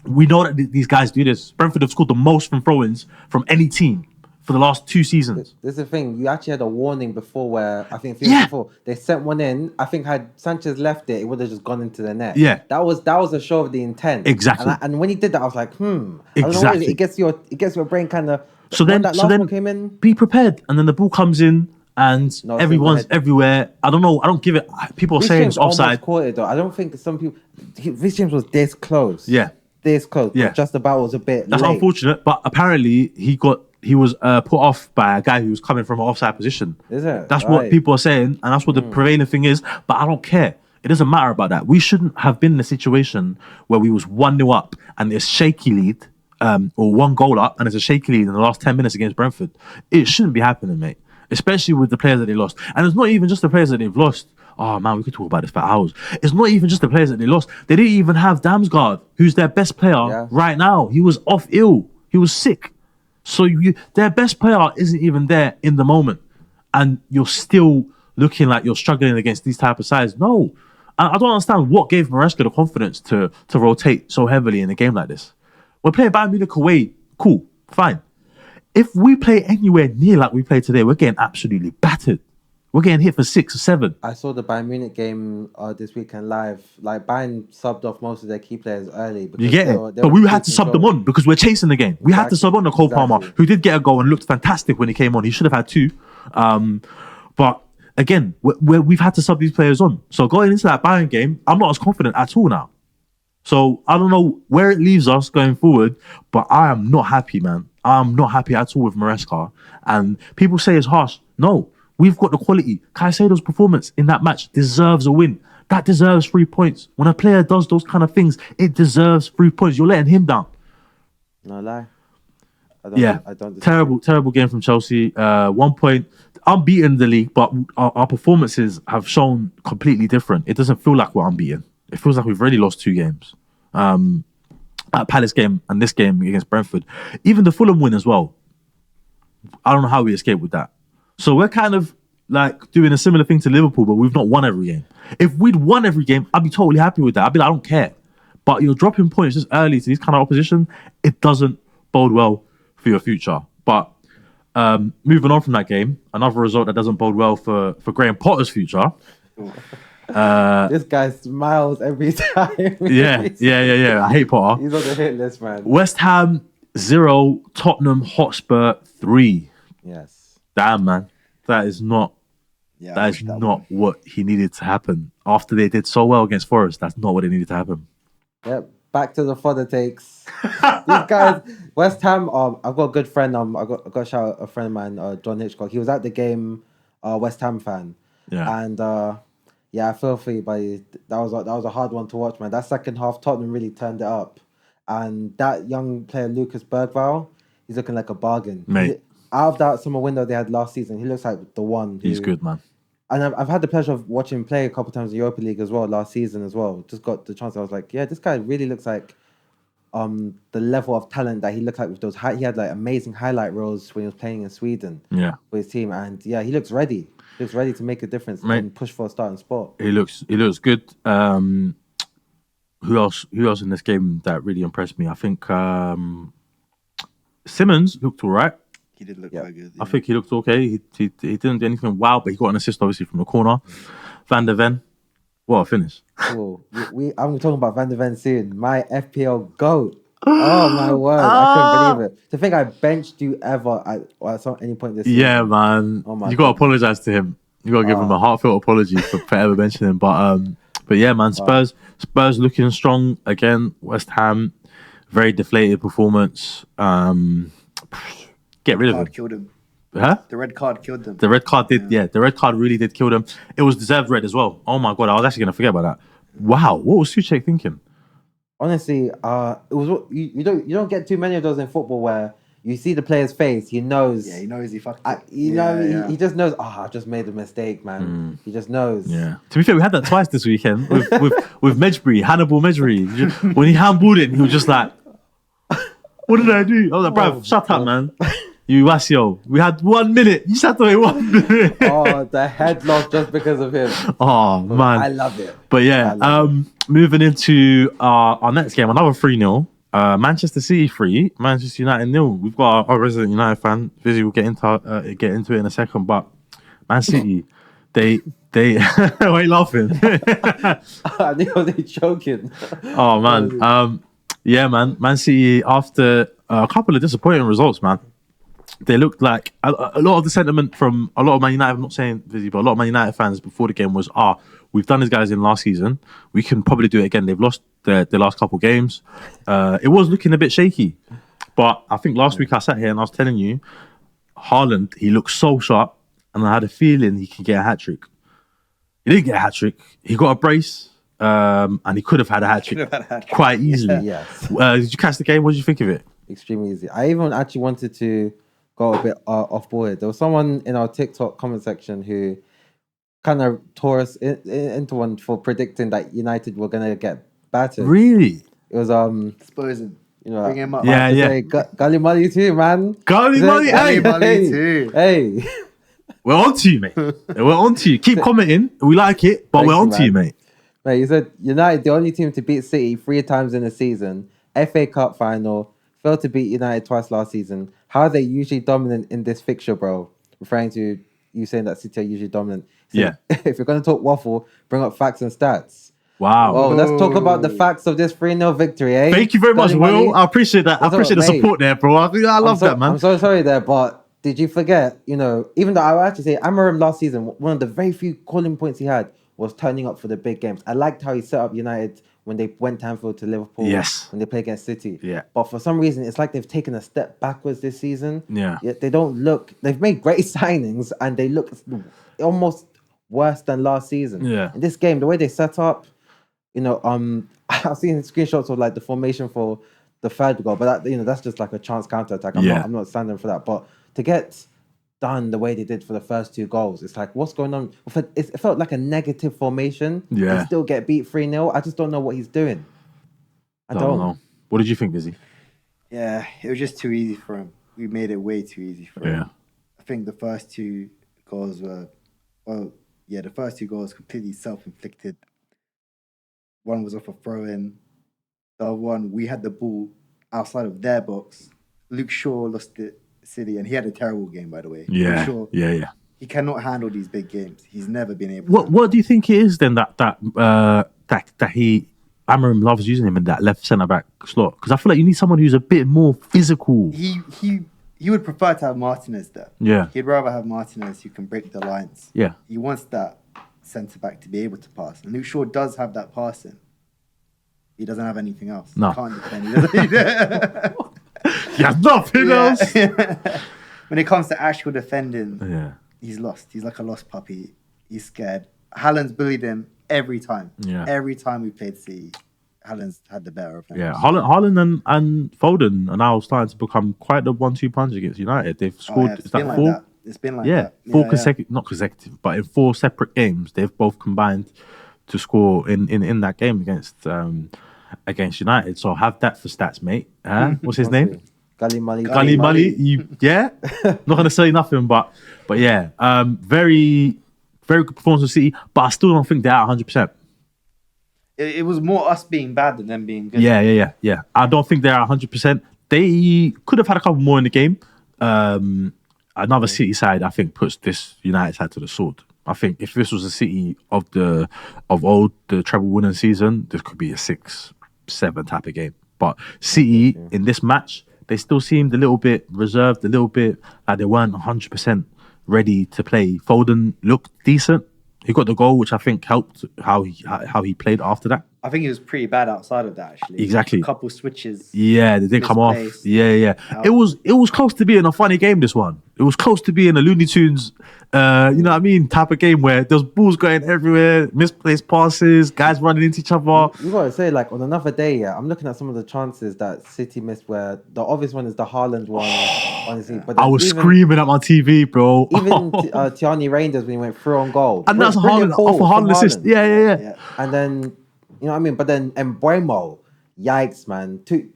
We know that these guys do this. Brentford have scored the most from throw-ins from any team for the last 2 seasons. This is the thing. You actually had a warning before where, I think before, they sent one in. I think had Sanchez left it would have just gone into the net. Yeah. That was a show of the intent. Exactly. And when he did that, I was like, Exactly. I don't know, it gets your brain kind of... So then one came in, be prepared. And then the ball comes in and everyone's everywhere. I don't know. I don't give it... People are saying it's offside. Caught it, though. I don't think some people... Reece James was this close. Yeah. This close. Yeah. Just about was a bit That's late. unfortunate, but apparently he was put off by a guy who was coming from an offside position. Is it? That's what people are saying, and that's what the prevailing thing is. But I don't care. It doesn't matter about that. We shouldn't have been in a situation where we was 1-0 up and there's shaky lead, or 1 goal up and there's a shaky lead in the last 10 minutes against Brentford. It shouldn't be happening, mate. Especially with the players that they lost. And it's not even just the players that they've lost. Oh man, we could talk about this for hours. It's not even just the players that they lost. They didn't even have Damsgaard, who's their best player right now. He was off ill. He was sick. So their best player isn't even there in the moment. And you're still looking like you're struggling against these type of sides. No. I don't understand what gave Maresca the confidence to rotate so heavily in a game like this. We're playing Bayern Munich away. Cool. Fine. If we play anywhere near like we played today, we're getting absolutely battered. We're getting hit for 6 or 7. I saw the Bayern Munich game this weekend live. Like, Bayern subbed off most of their key players early. You get it? But we had to sub them on because we're chasing the game. We had to sub on the Cole Palmer, who did get a goal and looked fantastic when he came on. He should have had 2. But again, we've had to sub these players on. So going into that Bayern game, I'm not as confident at all now. So I don't know where it leaves us going forward, but I am not happy, man. I'm not happy at all with Maresca. And people say it's harsh. No. We've got the quality. Caicedo's performance in that match deserves a win. That deserves 3 points. When a player does those kind of things, it deserves 3 points. You're letting him down. No lie. I don't terrible game from Chelsea. 1 point. Unbeaten in the league, but our performances have shown completely different. It doesn't feel like we're unbeaten. It feels like we've already lost 2 games. That Palace game and this game against Brentford. Even the Fulham win as well. I don't know how we escaped with that. So we're kind of like doing a similar thing to Liverpool, but we've not won every game. If we'd won every game, I'd be totally happy with that. I'd be like, I don't care. But you're dropping points this early to these kind of opposition. It doesn't bode well for your future. But moving on from that game, another result that doesn't bode well for Graham Potter's future. This guy smiles every time. Yeah. I hate Potter. He's on the hit list, man. West Ham 0, Tottenham Hotspur 3. Yes. Damn, man. That is not what he needed to happen. After they did so well against Forest, that's not what it needed to happen. Yep. Back to the fodder takes. These guys, West Ham, I've got a good friend. I got to shout out a friend of mine, John Hitchcock. He was at the game West Ham fan. Yeah. And I feel for you, but that was a hard one to watch, man. That second half, Tottenham really turned it up. And that young player, Lucas Bergvall, he's looking like a bargain. Mate. Out of that summer window they had last season, he looks like the one. He's good, man. And I've had the pleasure of watching him play a couple of times in the Europa League as well last season as well. Just got the chance. I was like, yeah, this guy really looks like the level of talent that he looked like with those. He had like amazing highlight reels when he was playing in Sweden. Yeah. With his team, and he looks ready. He looks ready to make a difference and push for a starting spot. He looks good. Who else in this game that really impressed me? I think Simmons looked all right. He did look quite good. I think he looked okay. He didn't do anything wow, but he got an assist obviously from the corner. Van der Ven, what a finish! Oh, I'm talking about Van der Ven soon. My FPL GOAT. Oh my word! I couldn't believe it. To think I benched you ever at any point this season. Yeah, man. Oh my you got to apologize to him. You got to give him a heartfelt apology for ever mentioning him. But yeah, man. Spurs looking strong again. West Ham, very deflated performance. Get rid of him. Killed him. Huh? The red card killed them. The red card did. Yeah, the red card really did kill them. It was deserved red as well. Oh my god, I was actually gonna forget about that. Wow, what was Souček thinking? Honestly, it was you don't get too many of those in football where you see the player's face, he knows. Yeah, he knows he fucked it. He just knows. I just made a mistake, man. He just knows. Yeah. To be fair, we had that twice this weekend with Medjbury, Hannibal Medjbury. When he handballed it, he was just like, "What did I do?" I was like, "Bruv, shut up, man. You Wasio. We had 1 minute. You sat away 1 minute." Oh, the head loss just because of him. Oh man, I love it. But yeah, moving into our next game, another 3-0. Manchester City 3, Manchester United 0. We've got our resident United fan. Vizzy will get into it in a second, but Man City, they why are you laughing? I think I was joking. Oh man, yeah, man. Man City, after a couple of disappointing results, man, they looked like a lot of the sentiment from a lot of Man United. I'm not saying Vizzy, but a lot of Man United fans before the game was, we've done this guys in last season. We can probably do it again. They've lost their last couple games. It was looking a bit shaky. But I think last week I sat here and I was telling you, Haaland, he looked so sharp. And I had a feeling he could get a hat-trick. He didn't get a hat-trick. He got a brace. And he could have had a hat-trick quite easily. Yes. Did you catch the game? What did you think of it? Extremely easy. I even actually wanted to go a bit off board. There was someone in our TikTok comment section who kind of tore us into one for predicting that United were going to get battered. Really? It was Spurs. Bring him up. Yeah. Gully Mully too, man. Gully Mully too. Hey. We're on to you, mate. We're on to you. Keep commenting. We like it, but we're on to you, mate. Mate, you said United, the only team to beat City 3 times in a season, FA Cup final, failed to beat United twice last season. How are they usually dominant in this fixture, bro? Referring to you saying that City are usually dominant. So yeah. If you're going to talk waffle, bring up facts and stats. Wow. Oh, let's talk about the facts of this 3-0 victory, eh? Thank you very much, Will. I appreciate that. I appreciate the support there, bro. I love that, man. I'm so sorry there, but did you forget, even though I would actually say Amarim last season, one of the very few calling points he had was turning up for the big games. I liked how he set up United when they went to Anfield to Liverpool. Yes. When they played against City. Yeah. But for some reason, it's like they've taken a step backwards this season. Yeah. Yet they don't look... They've made great signings and they look almost worse than last season. Yeah. In this game, the way they set up, I've seen screenshots of like the formation for the third goal, but that, that's just like a chance counter-attack. I'm not standing for that. But to get done the way they did for the first 2 goals, it's like, what's going on? It felt like a negative formation. Yeah. And still get beat 3-0. I just don't know what he's doing. I don't know. What did you think, Vizzy? Yeah, it was just too easy for him. We made it way too easy for him. I think the first 2 goals were, the first 2 goals completely self-inflicted. One was off a throw-in. The other one, we had the ball outside of their box. Luke Shaw lost it. City, and he had a terrible game, by the way. Yeah, Shaw, he cannot handle these big games. He's never been able. What do you think it is then that Amarim loves using him in that left centre back slot? Because I feel like you need someone who's a bit more physical. He would prefer to have Martinez there. Yeah, he'd rather have Martinez who can break the lines. Yeah, he wants that centre back to be able to pass. And Luke Shaw does have that passing. He doesn't have anything else. No, he can't defend. He has nothing else. When it comes to actual defending, he's lost. He's like a lost puppy. He's scared. Haaland's bullied him every time. Yeah. Every time we played City, Haaland's had the better of him. Yeah, Haaland and Foden are now starting to become quite the 1-2 punch against United. They've scored. It's been like that. It's been like that. Four consecutive, not consecutive, but in 4 separate games, they've both combined to score in that game against United. So have that for stats, mate. What's his name? Gully Mully. Not gonna say nothing, but yeah, very very good performance of City. But I still don't think they're at 100%. It was more us being bad than them being good. Yeah. I don't think they're at 100%. They could have had a couple more in the game. Another City side, I think, puts this United side to the sword. I think if this was a City of the treble winning season, this could be a 6-7 type of game. But City in this match, they still seemed a little bit reserved, a little bit like they weren't 100% ready to play. Foden looked decent. He got the goal, which I think helped how he played after that. I think he was pretty bad outside of that, actually. Exactly. A couple switches. Yeah, they didn't come off. Yeah. It was close to being a funny game, this one. It was close to being a Looney Tunes, you know what I mean, type of game where there's balls going everywhere, misplaced passes, guys running into each other. You got to say, like, on another day, I'm looking at some of the chances that City missed where the obvious one is the Haaland one, honestly. But I was screaming at my TV, bro. Even Tierney Rangers when he went through on goal. And that's Haaland, off a Haaland assist. Yeah. And then, you know what I mean? But then Mbeumo, yikes, man. The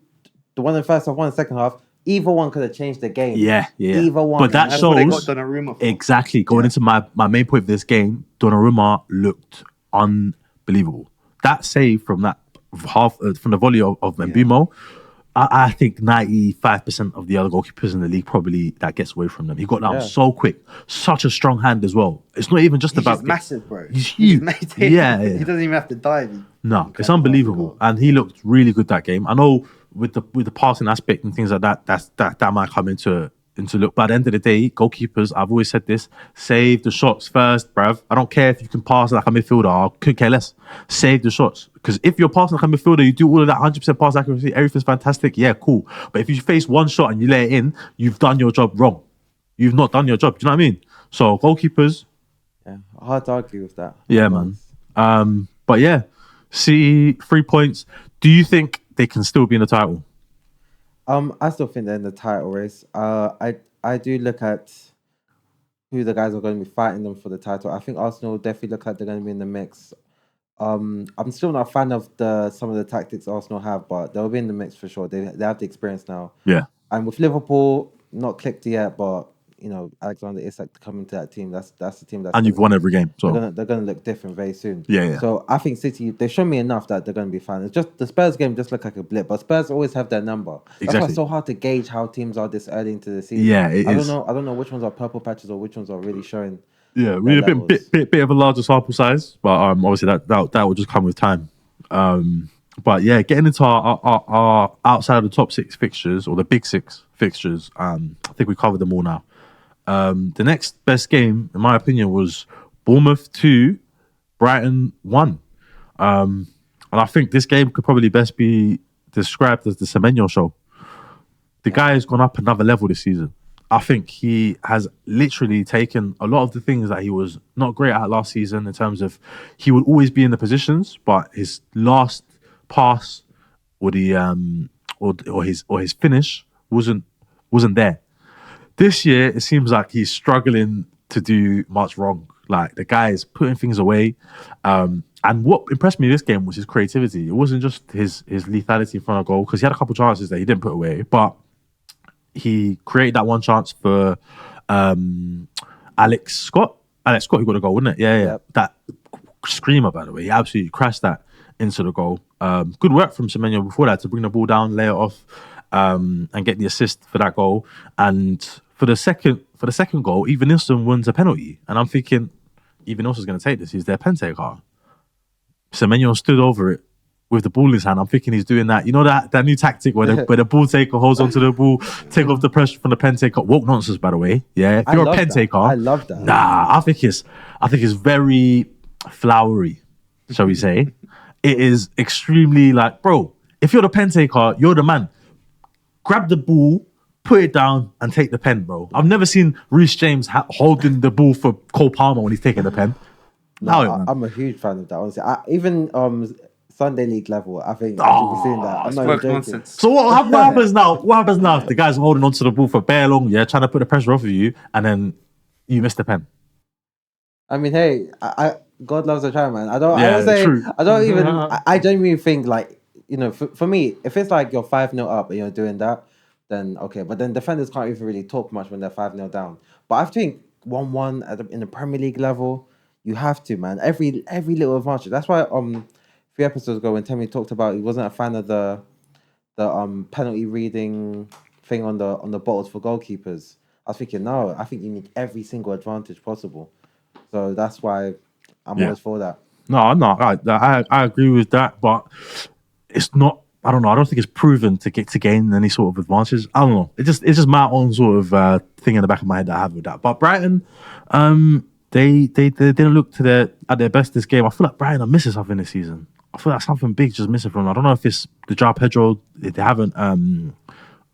one in the first half, one in the second half, either one could have changed the game. Yeah. Either one. But that That's shows... what they got Donnarumma for. Exactly. Going into my main point of this game, Donnarumma looked unbelievable. That save from that from the volley of Mbeumo, I think 95% of the other goalkeepers in the league probably that gets away from them. He got down so quick. Such a strong hand as well. It's not even just about... He's massive, bro. He's huge. Yeah. He doesn't even have to dive. No, it's unbelievable. And he looked really good that game. I know with the passing aspect and things like that, that might come into look. But at the end of the day, goalkeepers, I've always said this, save the shots first, bruv. I don't care if you can pass like a midfielder, I could care less. Save the shots. Because if you're passing like a midfielder, you do all of that 100% pass accuracy, everything's fantastic, yeah, cool. But if you face one shot and you let it in, you've done your job wrong. You've not done your job. Do you know what I mean? So goalkeepers... Yeah, hard to argue with that. Yeah, man. But yeah, City, 3 points. Do you think they can still be in the title? I still think they're in the title race. I do look at who the guys are going to be fighting them for the title. I think Arsenal definitely look like they're going to be in the mix. I'm still not a fan of some of the tactics Arsenal have, but they'll be in the mix for sure. They have the experience now. Yeah. And with Liverpool, not clicked yet, but you know, Alexander Isak coming to that team. That's the team that's... And you've won every game. So they're gonna look different very soon. Yeah. So I think City, they show me enough that they're gonna be fine. It's just the Spurs game just look like a blip, but Spurs always have their number. That's why it's so hard to gauge how teams are this early into the season. Yeah, I don't know which ones are purple patches or which ones are really showing. Yeah, really a bit of a larger sample size, but obviously that will just come with time. But yeah, getting into our outside of the top 6 fixtures or the big 6 fixtures, I think we covered them all now. The next best game, in my opinion, was Bournemouth 2, Brighton 1. And I think this game could probably best be described as the Semenyo show. The guy has gone up another level this season. I think he has literally taken a lot of the things that he was not great at last season in terms of he would always be in the positions, but his last pass or the or his finish wasn't there. This year, it seems like he's struggling to do much wrong. Like, the guy is putting things away. And what impressed me this game was his creativity. It wasn't just his lethality in front of goal, because he had a couple chances that he didn't put away. But he created that one chance for Alex Scott, who got a goal, wasn't it? Yeah. Yep. That screamer, by the way. He absolutely crashed that into the goal. Good work from Semenyo before that to bring the ball down, lay it off, and get the assist for that goal. And for the second goal, Evanilson wins a penalty. And I'm thinking, Evanilson's going to take this. He's their pen taker. Semenyo stood over it with the ball in his hand. I'm thinking he's doing that. You know that new tactic where the ball taker holds onto the ball, take off the pressure from the pen taker. Woke nonsense, by the way. Yeah, if you're a pen taker, I love that. Nah, I think it's very flowery, shall we say. It is extremely like, bro, if you're the pen taker, you're the man. Grab the ball, put it down and take the pen, bro. I've never seen Reece James holding the ball for Cole Palmer when he's taking the pen. I'm a huge fan of that. Honestly, even Sunday League level, I think I should be seeing that. I'm not even joking. Nonsense. So what happens now? What happens now if the guy's holding onto the ball for bare long, trying to put the pressure off of you, and then you miss the pen? I mean, hey, God loves a try, man. I genuinely think, like, you know, for me, if it's like you're 5-0 up and you're doing that, then okay. But then defenders can't even really talk much when they're 5-0 down. But I think 1-1 in the Premier League level, you have to, man. Every little advantage. That's why 3 episodes ago when Temi talked about he wasn't a fan of the penalty reading thing on the bottles for goalkeepers. I was thinking, no, I think you need every single advantage possible. So that's why I'm always for that. No, I agree with that, but it's not. I don't know. I don't think it's proven to gain any sort of advantage. I don't know. It's just my own sort of thing in the back of my head that I have with that. But Brighton, they didn't look at their best this game. I feel like Brighton are missing something this season. I feel like something big just missing from them. I don't know if it's the João Pedro. They haven't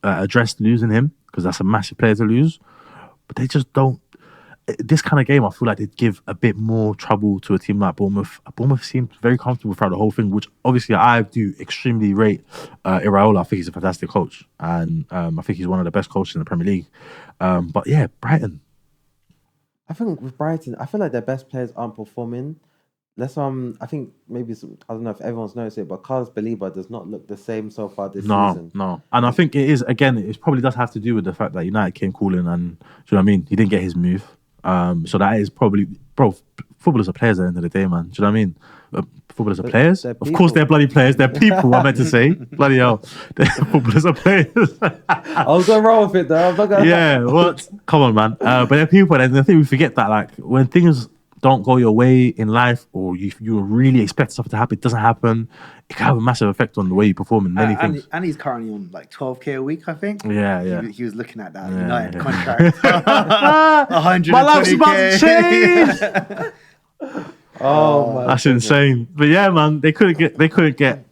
addressed losing him because that's a massive player to lose. But they just don't. This kind of game, I feel like they'd give a bit more trouble to a team like Bournemouth. Bournemouth seemed very comfortable throughout the whole thing, which obviously I do extremely rate Iraola. I think he's a fantastic coach, and I think he's one of the best coaches in the Premier League. But yeah, Brighton. I think with Brighton, I feel like their best players aren't performing. I think maybe I don't know if everyone's noticed it, but Carlos Baleba does not look the same so far this season. No, and I think it is again. It probably does have to do with the fact that United came calling, and do you know what I mean? He didn't get his move. So that is probably, bro, footballers are players at the end of the day, man. Do you know what I mean? Footballers are players. Of course they're bloody players. They're people, I meant to say. Bloody hell. Footballers are players. I was going wrong with it, though. I'm not gonna... Yeah, what? Come on, man. But they're people, and I think we forget that, like, when things don't go your way in life, or you really expect something to happen, it doesn't happen, it can have a massive effect on the way you perform in many things. And he's currently on like 12k a week, I think. Yeah. He was looking at that United contract. 120k. My life's about to change. Oh my! That's insane. But yeah, man, they couldn't get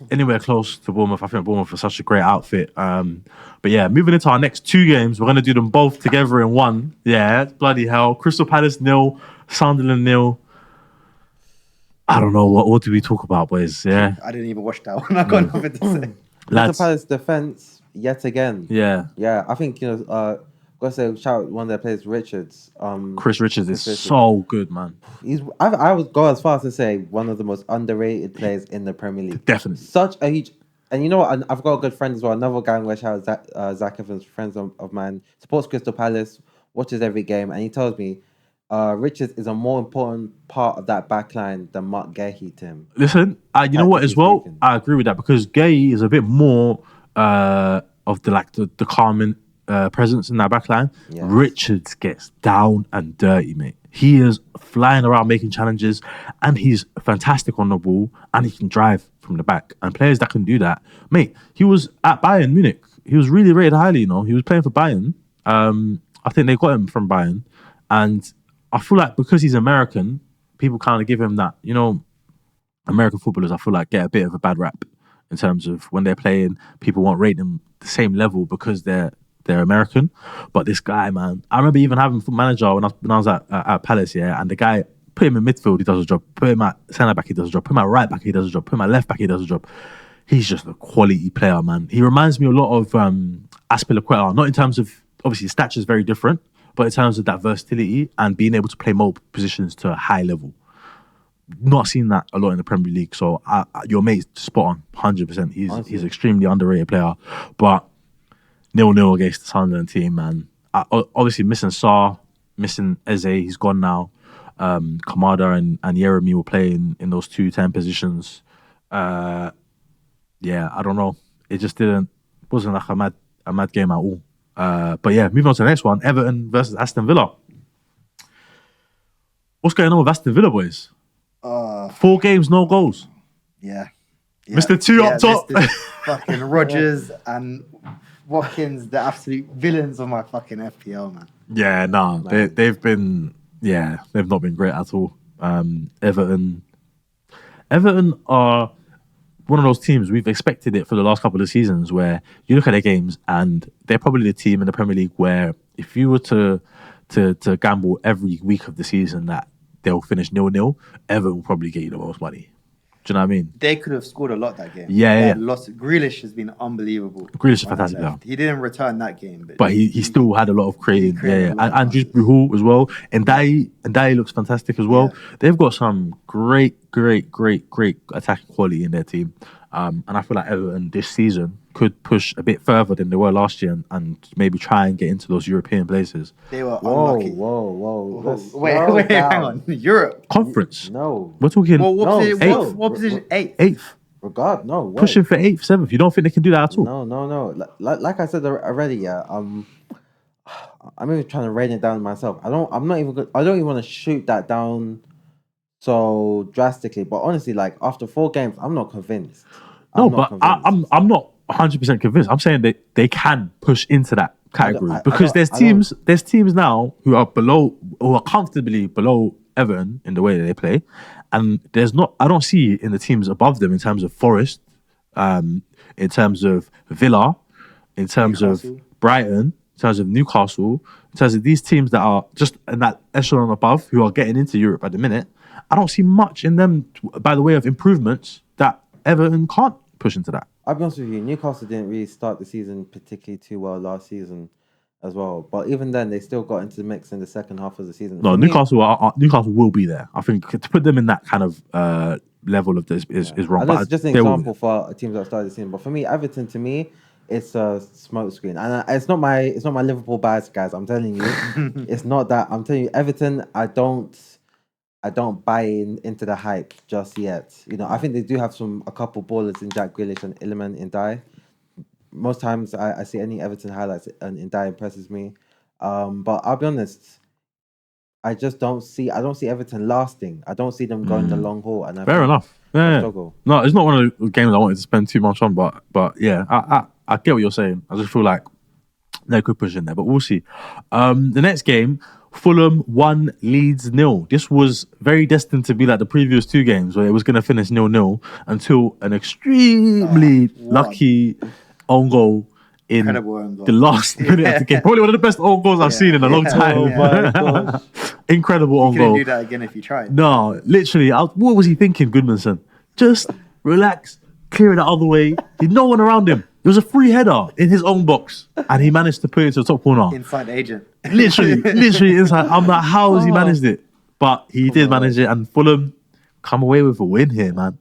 anywhere close to Bournemouth. I think Bournemouth was such a great outfit. But yeah, moving into our next 2 games, we're gonna do them both together in one. Yeah, bloody hell! Crystal Palace 0, Sunderland 0. I don't know what do we talk about, boys? Yeah, I didn't even watch that one. I got nothing to say. Crystal Palace defense yet again. Yeah. I think gotta say shout out one of their players, Richards. Chris Richards is so good, man. I would go as far as to say one of the most underrated players in the Premier League. Definitely, such a huge. And you know what? I've got a good friend as well. Another guy where shout out Zach Evans, friends of mine, supports Crystal Palace, watches every game, and he tells me Richards is a more important part of that backline than Mark Gahey to him. Listen, you know what as well? Speaking. I agree with that because Gahey is a bit more of the calming presence in that backline. Yes. Richards gets down and dirty, mate. He is flying around making challenges, and he's fantastic on the ball, and he can drive from the back. And players that can do that, mate. He was at Bayern Munich. He was really rated highly. You know, he was playing for Bayern. I think they got him from Bayern, and I feel like because he's American, people kind of give him that. You know, American footballers, I feel like, get a bit of a bad rap in terms of when they're playing. People won't rate them the same level because they're American. But this guy, man, I remember even having a manager when I was at Palace, and the guy put him in midfield, he does a job. Put him at centre back, he does a job. Put him at right back, he does a job. Put him at left back, he does a job. He's just a quality player, man. He reminds me a lot of Aspilicueta, not in terms of, obviously his stature is very different, but in terms of that versatility and being able to play multiple positions to a high level. Not seen that a lot in the Premier League. So your mate's spot on, 100%. He's an extremely underrated player. But 0-0 against the Sunderland team, man. Obviously missing Sarr, missing Eze, he's gone now. Kamada and Yeremi were playing in those 2-10 positions. I don't know. It just wasn't like a mad game at all. But yeah, moving on to the next one, Everton versus Aston Villa. What's going on with Aston Villa, boys? 4 games, no goals. Yeah. Mr. 2 up top. Mr. fucking Rodgers and Watkins, the absolute villains of my fucking FPL, man. Yeah, no, they've not been great at all. Everton are one of those teams, we've expected it for the last couple of seasons, where you look at their games and they're probably the team in the Premier League where if you were to gamble every week of the season that they'll finish 0-0, Everton will probably get you the most money. Do you know what I mean? They could have scored a lot that game. Yeah. Grealish has been unbelievable. Grealish is fantastic. Yeah. He didn't return that game. But he still had a lot of creating. Yeah. And Andrews Bruhul as well. And Dai looks fantastic as well. Yeah. They've got some great attacking quality in their team. And I feel like Everton this season could push a bit further than they were last year and maybe try and get into those European places. They were unlucky. Whoa. Wait, hang on. Europe? Conference? No. We're talking... Well, what position? Eighth? Regard, no. Whoa. Pushing for 8th, 7th. You don't think they can do that at all? No. Like I said already, yeah. I'm even trying to rein it down myself. I don't even want to shoot that down so drastically. But honestly, like after 4 games, I'm not convinced. I'm not 100% convinced. I'm saying that they can push into that category because there's teams now who are comfortably below Everton in the way that they play, and I don't see in the teams above them in terms of Forest, in terms of Villa, in terms of Brighton, in terms of Newcastle, in terms of these teams that are just in that echelon above who are getting into Europe at the minute. I don't see much in them by the way of improvements that Everton can't push into that. I'll be honest with you, Newcastle didn't really start the season particularly too well last season as well. But even then, they still got into the mix in the second half of the season. No, Newcastle will be there. I think to put them in that kind of level of this is wrong. It's just an example for teams that started the season. But for me, Everton, to me, it's a smoke screen. And it's not my Liverpool bias, guys. I'm telling you. It's not that. I'm telling you, Everton, I don't buy into the hype just yet. You know, I think they do have a couple ballers in Jack Grealish and Illiman in Dai. Most times I see any Everton highlights and in Dai impresses me. But I'll be honest, I don't see Everton lasting. I don't see them going the long haul. And fair enough. Yeah. No, it's not one of the games I wanted to spend too much on, but yeah, I get what you're saying. I just feel like they could push in there, but we'll see. The next game, Fulham 1, Leeds 0. This was very destined to be like the previous 2 games where it was going to finish 0-0 until an extremely lucky own goal in the last minute of the game. Probably one of the best own goals I've seen in a long time. Oh my gosh. Incredible own goal. You couldn't do that again if you tried. No, literally. What was he thinking, Goodmanson? Just relax, clear it the other way. There's no one around him. It was a free header in his own box, and he managed to put it into the top corner. Inside agent. Literally inside. I'm like, how has he managed it? But he did manage it, and Fulham come away with a win here, man.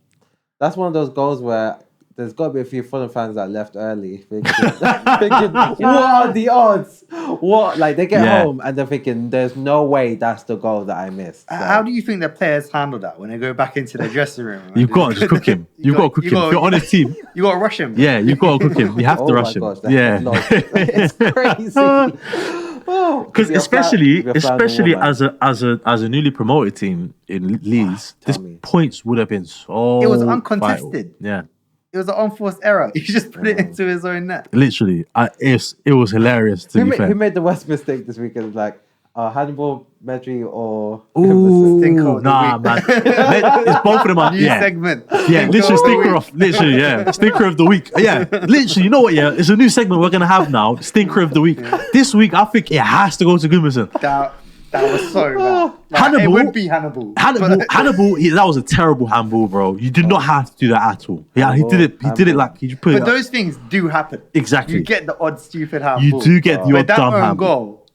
That's one of those goals where there's got to be a few Fulham fans that left early thinking, what are the odds? What? Like, they get home and they're thinking, there's no way that's the goal that I missed. So. How do you think the players handle that when they go back into their dressing room? You've got to just cook him. You've got to cook him. If you're on his team. You got to rush him. Yeah, you've got to cook him. You have to rush him. Gosh, it's crazy. Because especially as a newly promoted team in Leeds, points would have been so. It was uncontested. Vital. Yeah. It was an unforced error. He just put it into his own net. Literally, it was hilarious. To be fair, who made the worst mistake this weekend? Like Hannibal, Medri, or man. It's both of them. New segment. Yeah, literally stinker off. Literally, yeah, stinker of the week. Yeah, literally. You know what? Yeah, it's a new segment we're gonna have now. Stinker of the week. This week, I think it has to go to Goodmanson. That was so bad. Like, Hannibal, it would be Hannibal. Hannibal, that was a terrible handball, bro. You did not have to do that at all. Yeah, he did it like he put it. But those things do happen. Exactly. You get the odd stupid handball. You do get the odd dumb handball. Goal.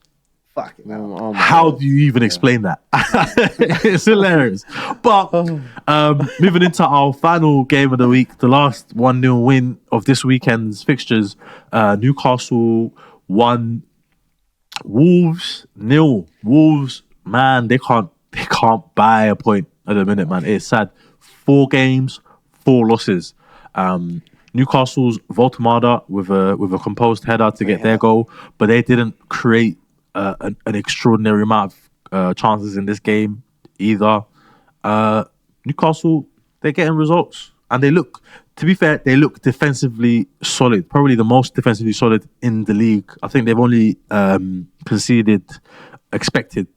Fuck it. How do you even explain that? It's hilarious. But moving into our final game of the week, the last 1-0 win of this weekend's fixtures, Newcastle 1. Wolves 0. Wolves, man, they can't buy a point at the minute, man. It's sad. 4 games, 4 losses. Newcastle's Voltemada with a composed header to get their goal, but they didn't create an extraordinary amount of chances in this game either. Newcastle, they're getting results, and they look defensively solid. Probably the most defensively solid in the league. I think they've only expected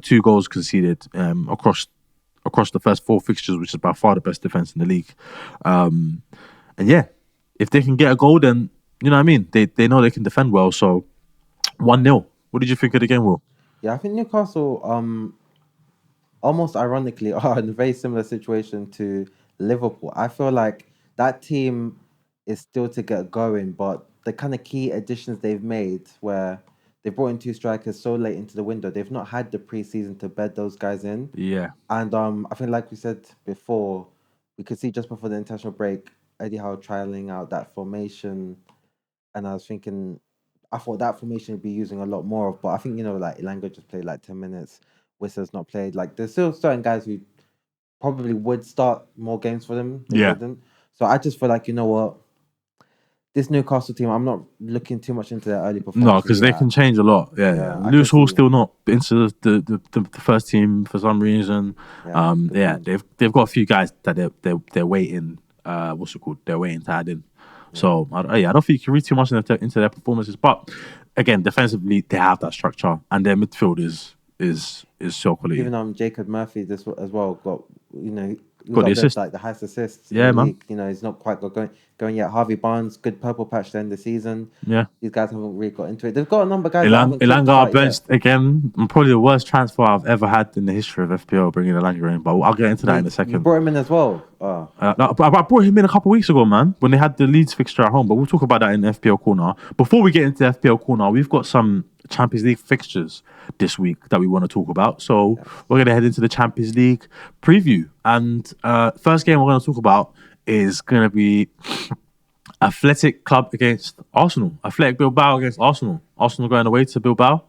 2 goals conceded across the first 4 fixtures, which is by far the best defense in the league. And yeah, if they can get a goal, then you know what I mean. They know they can defend well. So 1-0. What did you think of the game, Will? Yeah, I think Newcastle, almost ironically, are in a very similar situation to Liverpool. I feel like that team is still to get going, but the kind of key additions they've made, where they brought in 2 strikers so late into the window, they've not had the preseason to bed those guys in. Yeah. And I think, like we said before, we could see just before the international break, Eddie Howe trialing out that formation, and I was thinking, I thought that formation would be using a lot more of, but I think, like Elanga just played like 10 minutes, Whistler's not played. Like, there's still certain guys who probably would start more games for them. They wouldn't. So I just feel like, you know what? This Newcastle team, I'm not looking too much into their early performance. No, because they can change a lot. Yeah. Lewis Hall's still not into the first team for some reason. They've got a few guys that they're waiting. What's it called? They're waiting to add in. So I don't think you can read too much into their performances. But again, defensively, they have that structure, and their midfield is so quality. Even Jacob Murphy as well got got the assist, like the highest assists. Yeah, in the man. League. He's not quite got going yet. Harvey Barnes, good purple patch to end the season. Yeah, these guys haven't really got into it. They've got a number of guys. Elanga benched again. Probably the worst transfer I've ever had in the history of FPL, bringing Elanga in. But I'll get into that in a second. You brought him in as well. I brought him in a couple of weeks ago, man, when they had the Leeds fixture at home. But we'll talk about that in the FPL Corner. Before we get into the FPL Corner, we've got some Champions League fixtures this week that we want to talk about. So we're going to head into the Champions League preview. And first game we're going to talk about is going to be Athletic Club against Arsenal. Athletic Bilbao against Arsenal. Arsenal going away to Bilbao.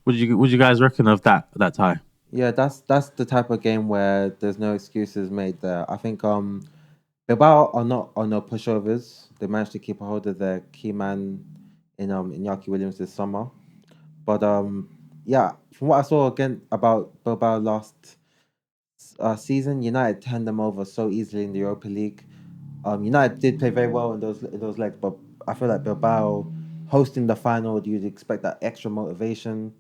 What do you guys reckon of that tie? Yeah, that's the type of game where there's no excuses made there. I think Bilbao are not on no pushovers. They managed to keep a hold of their key man in Iñaki Williams this summer. But from what I saw again about Bilbao last season, United turned them over so easily in the Europa League. United did play very well in those legs, but I feel like Bilbao hosting the final, you'd expect that extra motivation.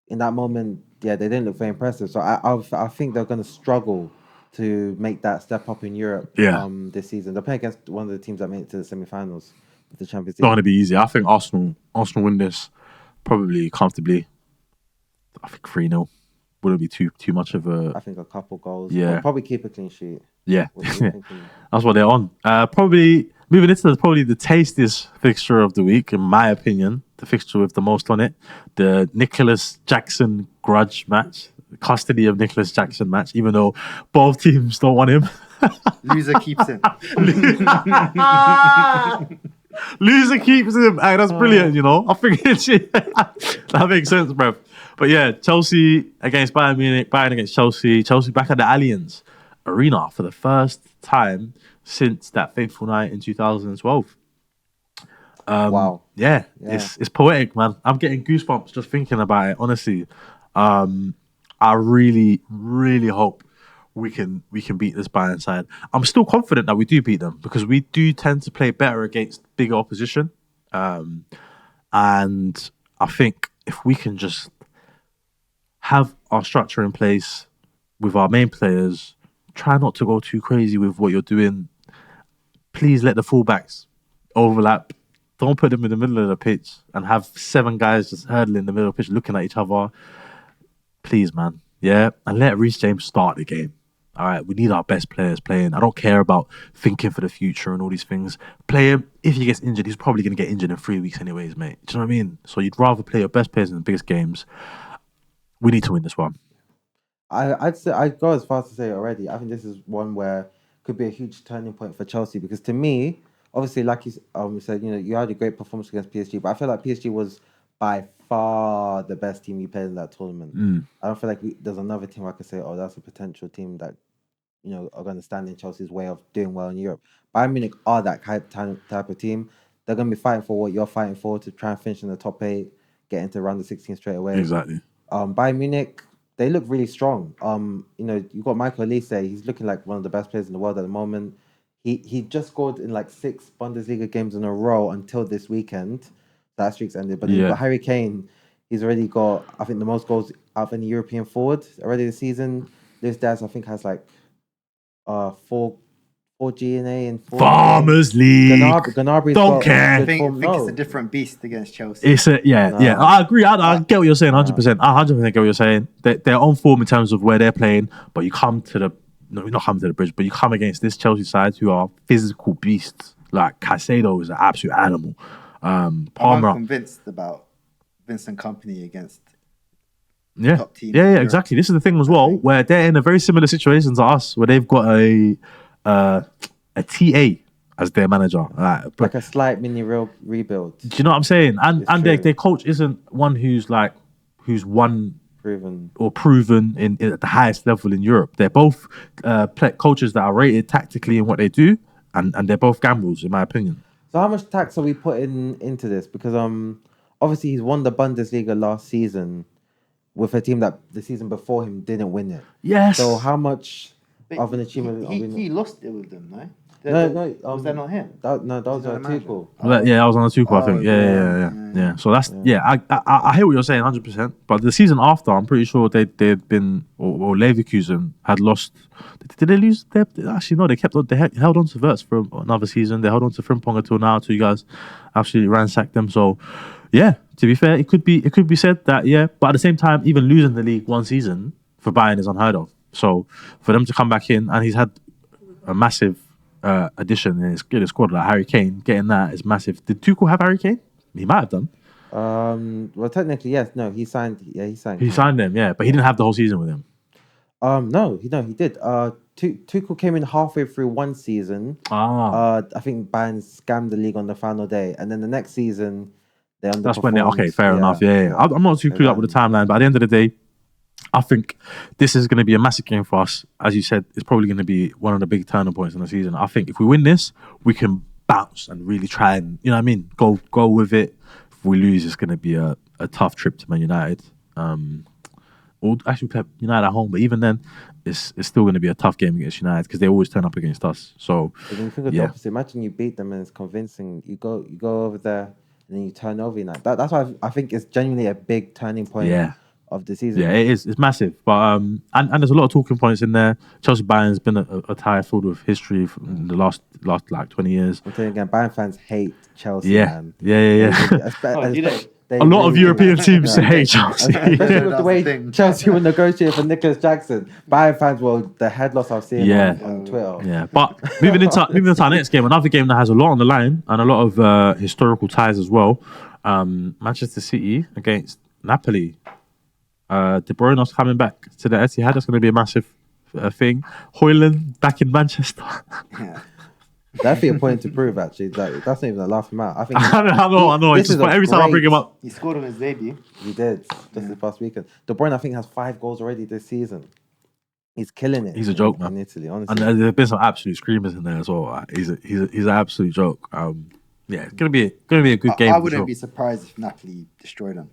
In that moment, they didn't look very impressive. So I think they're going to struggle to make that step up in Europe this season. They're playing against one of the teams that made it to the semi-finals of the Champions League. Not going to be easy. I think Arsenal win this probably comfortably. I think 3-0 wouldn't be too much of a... I think a couple goals. Yeah. We'll probably keep a clean sheet. Yeah. That's what they're on. Probably moving into probably the tastiest fixture of the week, in my opinion. The fixture with the most on it. The Nicholas Jackson grudge match. The custody of Nicholas Jackson match, even though both teams don't want him. Loser keeps him. Loser keeps him. Hey, that's brilliant, I think that makes sense, bruv. But yeah, Chelsea against Bayern Munich, Bayern against Chelsea. Chelsea back at the Allianz Arena for the first time since that fateful night in 2012. Wow. Yeah. It's poetic, man. I'm getting goosebumps just thinking about it, honestly. I really, really hope we can beat this Bayern side. I'm still confident that we do beat them because we do tend to play better against bigger opposition. And I think if we can just have our structure in place with our main players, try not to go too crazy with what you're doing. Please let the fullbacks overlap. Don't put them in the middle of the pitch and have 7 guys just hurdling in the middle of the pitch looking at each other. Please, man. Yeah? And let Reece James start the game. All right? We need our best players playing. I don't care about thinking for the future and all these things. Play him. If he gets injured, he's probably going to get injured in 3 weeks anyways, mate. Do you know what I mean? So you'd rather play your best players in the biggest games. We need to win this one. I'd go as far as to say already. I think this is one where could be a huge turning point for Chelsea because to me, obviously, like you said, you had a great performance against PSG, but I feel like PSG was by far the best team you played in that tournament. I don't feel like there's another team I could say, oh, that's a potential team that are going to stand in Chelsea's way of doing well in Europe. Bayern Munich are that type of team. They're going to be fighting for what you're fighting for to try and finish in the top 8, get into round of 16 straight away. Exactly. Bayern Munich, they look really strong. You got Michael Olise. He's looking like one of the best players in the world at the moment. He just scored in like 6 Bundesliga games in a row until this weekend. That streak's ended. But then Harry Kane, he's already got, I think, the most goals out of any European forward already this season. Luis Diaz, I think, has like 4 4 in 4 Farmers League. Gnabry's Don't got care. good I think form. it's a different beast against Chelsea. It's yeah. I agree. I get what you're saying. 100%. I 100% get what you're saying. They're on form in terms of where they're playing, but you come to not come to the bridge, but you come against this Chelsea side who are physical beasts. Like Caicedo is an absolute animal. Palmer. I'm convinced about Vincent Kompany against top team. Yeah, exactly. This is the thing as well, where they're in a very similar situation to us, where they've got a TA as their manager, like a slight mini rebuild. Do you know what I'm saying? And their coach isn't one who's won proven in at the highest level in Europe. They're both coaches that are rated tactically in what they do, and they're both gambles, in my opinion. So how much tax are we putting into this? Because obviously he's won the Bundesliga last season with a team that the season before him didn't win it. Yes. So how much of an achievement? He lost it with them, no? No. Was that not him? That was Tuchel. Yeah, I was on the Tuchel, I think. Yeah. So that's I hear what you're saying, 100%. But the season after, I'm pretty sure they'd been or Leverkusen had lost. Did they lose? Actually, no. They held on to Wirtz for another season. They held on to Frimpong until now. Until you guys absolutely ransacked them. So yeah, to be fair, it could be said that but at the same time, even losing the league one season for Bayern is unheard of. So for them to come back in, and he's had a massive addition in his squad, like Harry Kane, getting that is massive. Did Tuchel have Harry Kane? He might have done. Well, technically, yes. No, he signed. Yeah, he signed. He signed him, but he didn't have the whole season with him. No, he did. Tuchel came in halfway through one season. I think Bayern scammed the league on the final day, and then the next season they underperformed. That's when fair enough. Yeah. I'm not too clued up with the timeline, but at the end of the day, I think this is going to be a massive game for us. As you said, it's probably going to be one of the big turning points in the season. I think if we win this, we can bounce and really try and, you know what I mean, go with it. If we lose, it's going to be a tough trip to Man United. Or actually play United at home, but even then, it's still going to be a tough game against United because they always turn up against us. So, but when you think of the opposite, imagine you beat them and it's convincing. You go over there and then you turn over United. That's why I think it's genuinely a big turning point. Of the season. Yeah, it is. It's massive. But and there's a lot of talking points in there. Chelsea Bayern's been a tie filled with history in the last like 20 years. I'm telling you again, Bayern fans hate Chelsea. Yeah. A lot of European teams hate Chelsea. Especially with the way Chelsea were negotiating for Nicholas Jackson. Bayern fans were the head loss I've seen on Twitter. Yeah, but moving into our next game, another game that has a lot on the line and a lot of historical ties as well. Manchester City against Napoli. De Bruyne's coming back to the Etihad. That's going to be a massive thing. Højlund back in Manchester. That'd be a point to prove, actually. That's not even a laugh him out. I think. I know. Every time I bring him up, he scored on his debut. He did just this past weekend. De Bruyne, I think, has 5 goals already this season. He's killing it. He's a joke, man. In Italy, honestly. And there've been some absolute screamers in there as well. He's an absolute joke. It's gonna be a good game. I wouldn't be surprised if Napoli destroyed them.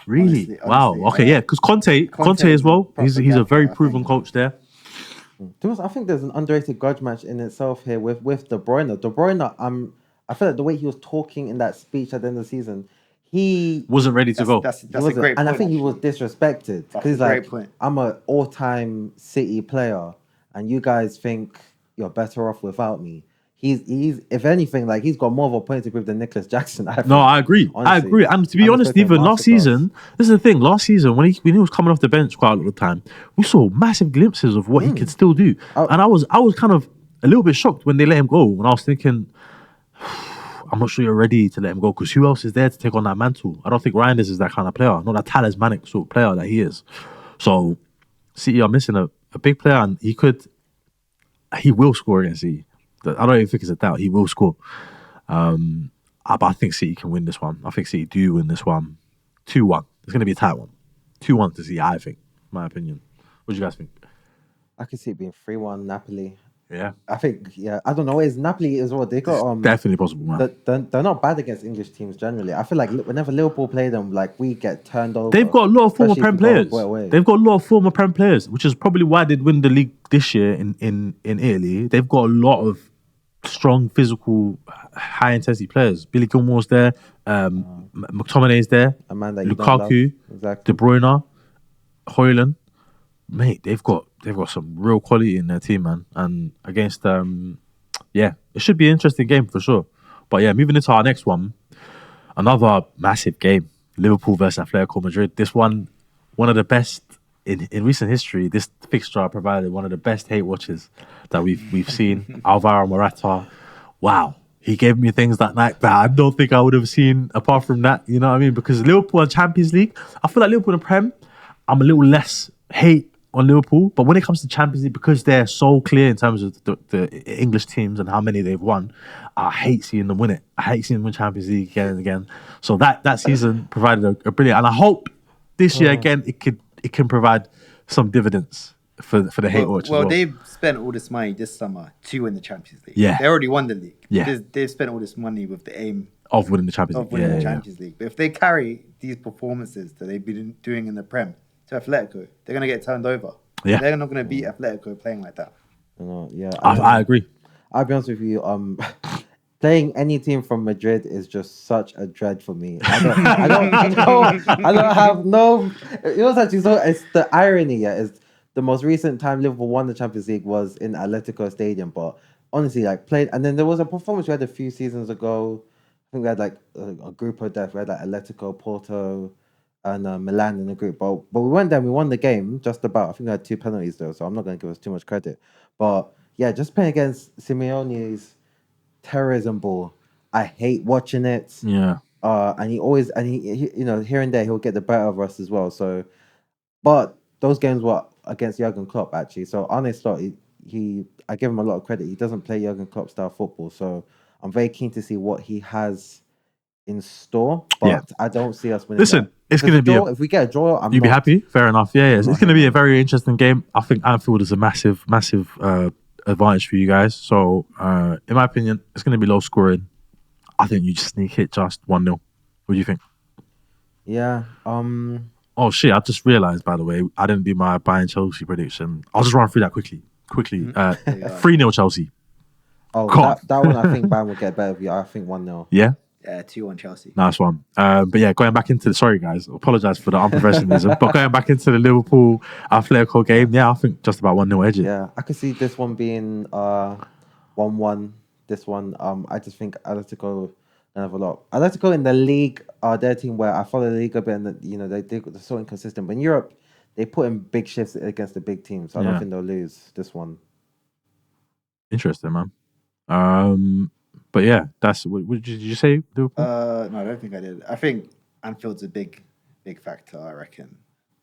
Really? Wow. Okay, yeah. Because Conte as well. He's a very proven coach there. I think there's an underrated grudge match in itself here with De Bruyne. De Bruyne, I feel like the way he was talking in that speech at the end of the season, he wasn't ready to go. That's a great point. And I think he was disrespected because he's like, I'm an all-time City player, and you guys think you're better off without me. He's if anything, like he's got more of a point to prove than Nicholas Jackson. I agree. Honestly. And to be honest, even last season, this is the thing. Last season, when he was coming off the bench quite a lot of the time, we saw massive glimpses of what he could still do. And I was kind of a little bit shocked when they let him go. When I was thinking, I'm not sure you're ready to let him go because who else is there to take on that mantle? I don't think Reinders is that kind of player, not that talismanic sort of player that he is. So City are missing a big player, and he will score against City. I don't even think it's a doubt. He will score. But I think City can win this one. I think City do win this one. 2-1. It's going to be a tight one. 2-1 to City, I think. My opinion. What do you guys think? I can see it being 3-1 Napoli. Yeah. I think, I don't know. It's Napoli as well. They got it's definitely possible, man. They're not bad against English teams generally. I feel like whenever Liverpool play them, like we get turned over. They've got a lot of former Prem players. They've got a lot of former Prem players, which is probably why they'd win the league this year in Italy. They've got a lot of strong, physical, high-intensity players. Billy Gilmore's there. McTominay's there. Lukaku. Exactly. De Bruyne. Højlund. Mate, they've got some real quality in their team, man. And against yeah, it should be an interesting game for sure. But yeah, moving into our next one, another massive game, Liverpool versus Atletico Madrid. This one of the best in recent history. This fixture provided one of the best hate watches that we've seen. Alvaro Morata, wow, he gave me things that night that I don't think I would have seen apart from that. You know what I mean? Because Liverpool and Champions League, I feel like Liverpool and Prem, I'm a little less hate on Liverpool, but when it comes to Champions League, because they're so clear in terms of the English teams and how many they've won, I hate seeing them win it. I hate seeing them win Champions League again and again. So that season provided a brilliant, and I hope this year again it can provide some dividends for the hate watch. Well, they've spent all this money this summer to win the Champions League. Yeah, they already won the league. Yeah, they've spent all this money with the aim of winning the Champions League. But if they carry these performances that they've been doing in the Prem to Atletico, they're going to get turned over. Yeah. They're not going to beat Atletico playing like that. Yeah, I agree. I'll be honest with you. Playing any team from Madrid is just such a dread for me. I don't have no. You know, it's the irony. Yeah, is the most recent time Liverpool won the Champions League was in Atletico Stadium. But honestly, like played, and then there was a performance we had a few seasons ago. I think we had like a group of death. We had like Atletico, Porto, and Milan in the group. But we went there, we won the game just about. I think we had 2 penalties though, so I'm not going to give us too much credit. But yeah, just playing against Simeone's terrorism ball, I hate watching it. Yeah. And he you know, here and there he'll get the better of us as well. So, but those games were against Jurgen Klopp actually. So Arne Slot, I give him a lot of credit. He doesn't play Jurgen Klopp style football. So I'm very keen to see what he has in store. But I don't see us winning. Listen, it's going to be if we get a draw, you'd be happy. Fair enough. Yeah. It's going to be a very interesting game. I think Anfield is a massive advantage for you guys. So, in my opinion, it's going to be low scoring. I think you just sneak hit just 1-0. What do you think? Yeah. Oh shit! I just realised, by the way, I didn't do my Bayern Chelsea prediction. I'll just run through that quickly. 3-0 Chelsea. Oh, that one I think Bayern will get better of you. I think 1-0. Yeah. Yeah, 2-1 Chelsea. Nice one. But yeah, going back into sorry guys, apologise for the unprofessionalism. But going back into the Liverpool Atletico game, yeah, I think just about 1-0 edge it. Yeah, I could see this one being 1-1. This one, I just think Atletico don't have a lot. Atletico in the league are their team where I follow the league a bit, and they're so inconsistent. But in Europe, they put in big shifts against the big teams. So I don't think they'll lose this one. Interesting, man. But yeah, that's what did you say? Liverpool? No, I don't think I did. I think Anfield's a big factor. I reckon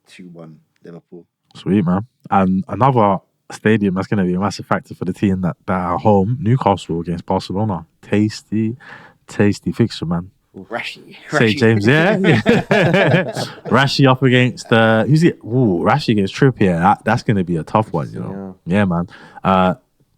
2-1 Liverpool. Sweet, man. And another stadium that's going to be a massive factor for the team that are home, Newcastle against Barcelona. Tasty fixture, man. Rashy. St. James, yeah. Rashy up against who's it? Ooh, Rashy against Trippier. That's going to be a tough one, you know. Yeah, man.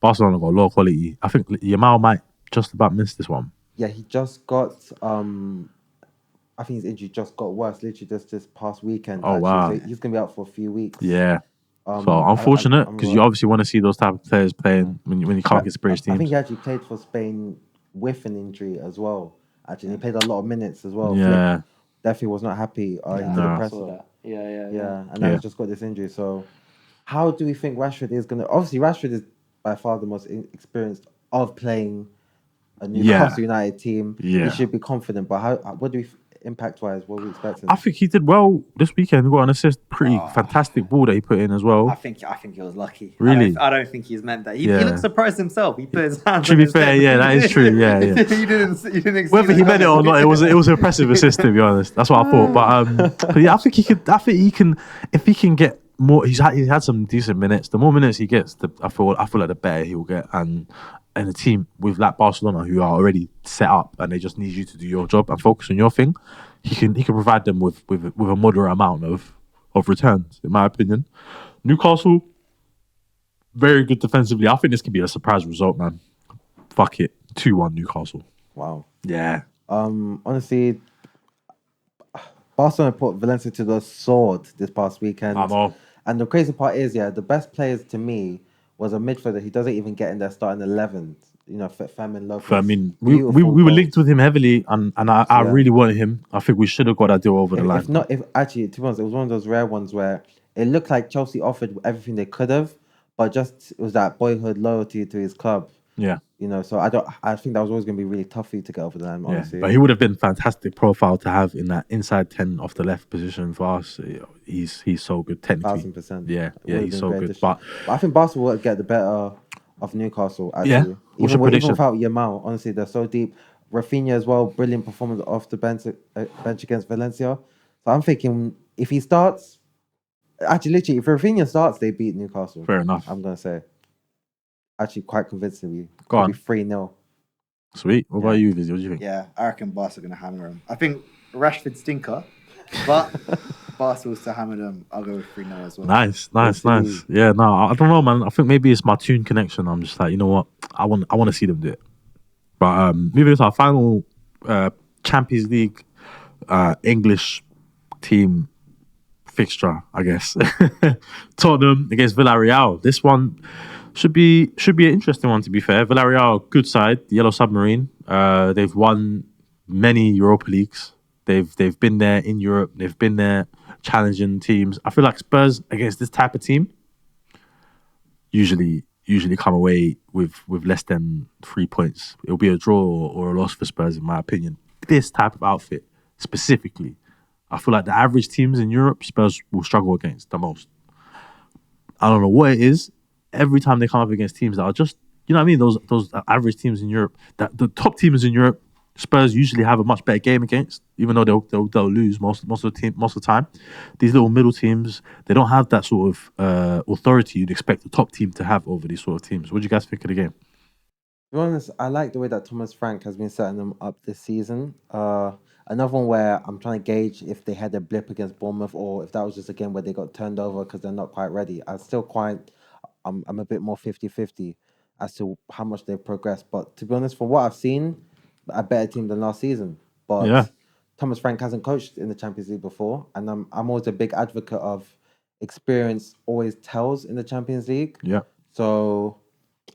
Barcelona got low quality. I think Yamal might just about missed this one. Yeah, he just got I think his injury just got worse literally just this past weekend. Oh, wow. So he's gonna be out for a few weeks. Yeah. So unfortunate, because you obviously want to see those type of players playing when you can't get British teams. I think he actually played for Spain with an injury as well. Actually, he played a lot of minutes as well. Yeah. Flick definitely was not happy. He did a presser. Yeah. And now he's just got this injury. So how do we think Rashford is gonna obviously Rashford is by far the most experienced of playing a Newcastle United team. He should be confident. But what do we impact-wise? What are we expecting? I think he did well this weekend. He got an assist, pretty fantastic ball that he put in as well. I think he was lucky. Really? I don't think he's meant that. He looked surprised himself. He put his hands. To be fair, that is true. Yeah. You didn't. Whether he meant it or not, it was an impressive assist. To be honest, that's what I thought. But yeah, I think he can. If he can get more, he's had some decent minutes. The more minutes he gets, I feel like the better he will get. And a team with like Barcelona who are already set up and they just need you to do your job and focus on your thing, he can provide them with a moderate amount of returns, in my opinion. Newcastle, very good defensively. I think this could be a surprise result, man. Fuck it, 2-1 Newcastle. Wow. Yeah. Honestly, Barcelona put Valencia to the sword this past weekend. I know. And the crazy part is, the best players to me was a midfielder who doesn't even get in their starting 11. Firmin Lopez. I mean, we were linked with him heavily, and I really wanted him. I think we should have got that deal over the line. If actually, to be honest, it was one of those rare ones where it looked like Chelsea offered everything they could have, but just it was that boyhood loyalty to his club. Yeah. So I think that was always going to be really tough for you to get over the line, honestly. But he would have been fantastic profile to have in that inside 10 off the left position for us. He's so good technically. 1,000%. Yeah, he's so good. Addition. But I think Barca will get the better of Newcastle, actually. Yeah. Even without Yamal, honestly, they're so deep. Rafinha as well, brilliant performance off the bench against Valencia. So I'm thinking if he starts, actually, literally, if Rafinha starts, they beat Newcastle. Fair enough. I'm going to say. Actually, quite convincingly. Go on. 3-0. Sweet. What about you, Vizzy? What do you think? Yeah, I reckon Barca are going to hammer him. I think Rashford stinker, but Barca will still hammer them. I'll go with 3-0 as well. Nice. Yeah, no, I don't know, man. I think maybe it's my tune connection. I'm just like, you know what? I want to see them do it. But moving to our final Champions League English team fixture, I guess. Tottenham against Villarreal. This one should be an interesting one, to be fair. Villarreal, good side, the Yellow Submarine. They've won many Europa Leagues. They've been there in Europe. They've been there challenging teams. I feel like Spurs against this type of team usually come away with less than 3 points. It'll be a draw or a loss for Spurs, in my opinion. This type of outfit specifically, I feel like the average teams in Europe, Spurs will struggle against the most. I don't know what it is. Every time they come up against teams that are just, you know what I mean, those average teams in Europe, that the top teams in Europe, Spurs usually have a much better game against, even though they'll lose most of the time. These little middle teams, they don't have that sort of authority you'd expect the top team to have over these sort of teams. What do you guys think of the game? To be honest, I like the way that Thomas Frank has been setting them up this season. Another one where I'm trying to gauge if they had a blip against Bournemouth or if that was just a game where they got turned over because they're not quite ready. I'm a bit more 50-50 as to how much they've progressed. But to be honest, for what I've seen, a better team than last season. But Thomas Frank hasn't coached in the Champions League before, and I'm always a big advocate of experience always tells in the Champions League. Yeah. So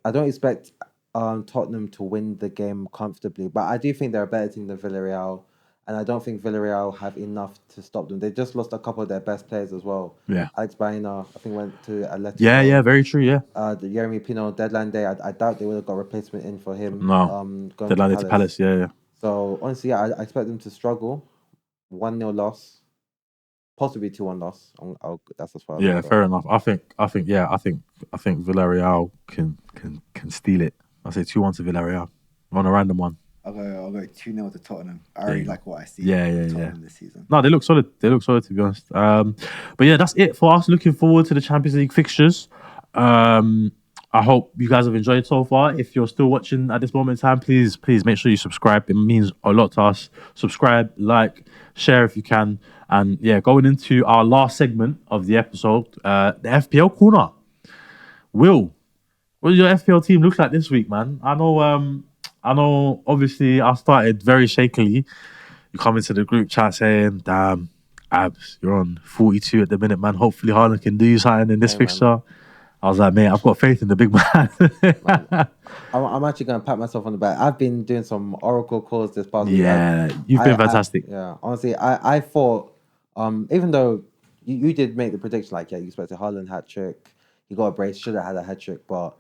I don't expect Tottenham to win the game comfortably, but I do think they're a better team than Villarreal, and I don't think Villarreal have enough to stop them. They just lost a couple of their best players as well. Yeah. Alex Baena, I think, went to Atletico. Yeah, very true, yeah. The Jeremy Pino deadline day, I doubt they would have got a replacement in for him. No, deadline day to Palace, yeah. So, honestly, I expect them to struggle. 1-0 loss. Possibly 2-1 loss. That's as far as Yeah, fair enough. I think Villarreal can steal it. I say 2-1 to Villarreal. On a random one. I'll go 2-0 to Tottenham. I really like what I see. Tottenham this season. No, they look solid. To be honest. But yeah, that's it for us. Looking forward to the Champions League fixtures. I hope you guys have enjoyed so far. If you're still watching at this moment in time, please make sure you subscribe. It means a lot to us. Subscribe, like, share if you can. And yeah, going into our last segment of the episode, the FPL Corner. Will, what does your FPL team look like this week, man? I know, obviously, I started very shakily. You come into the group chat saying, damn, Abs, you're on 42 at the minute, man. Hopefully, Haaland can do something in this fixture. Man. I was like, mate, I've got faith in the big man. I'm actually going to pat myself on the back. I've been doing some oracle calls this past week. Yeah, you've been fantastic. Honestly, I thought, even though you did make the prediction, like, you expected Haaland hat-trick. He got a brace, should have had a hat-trick, but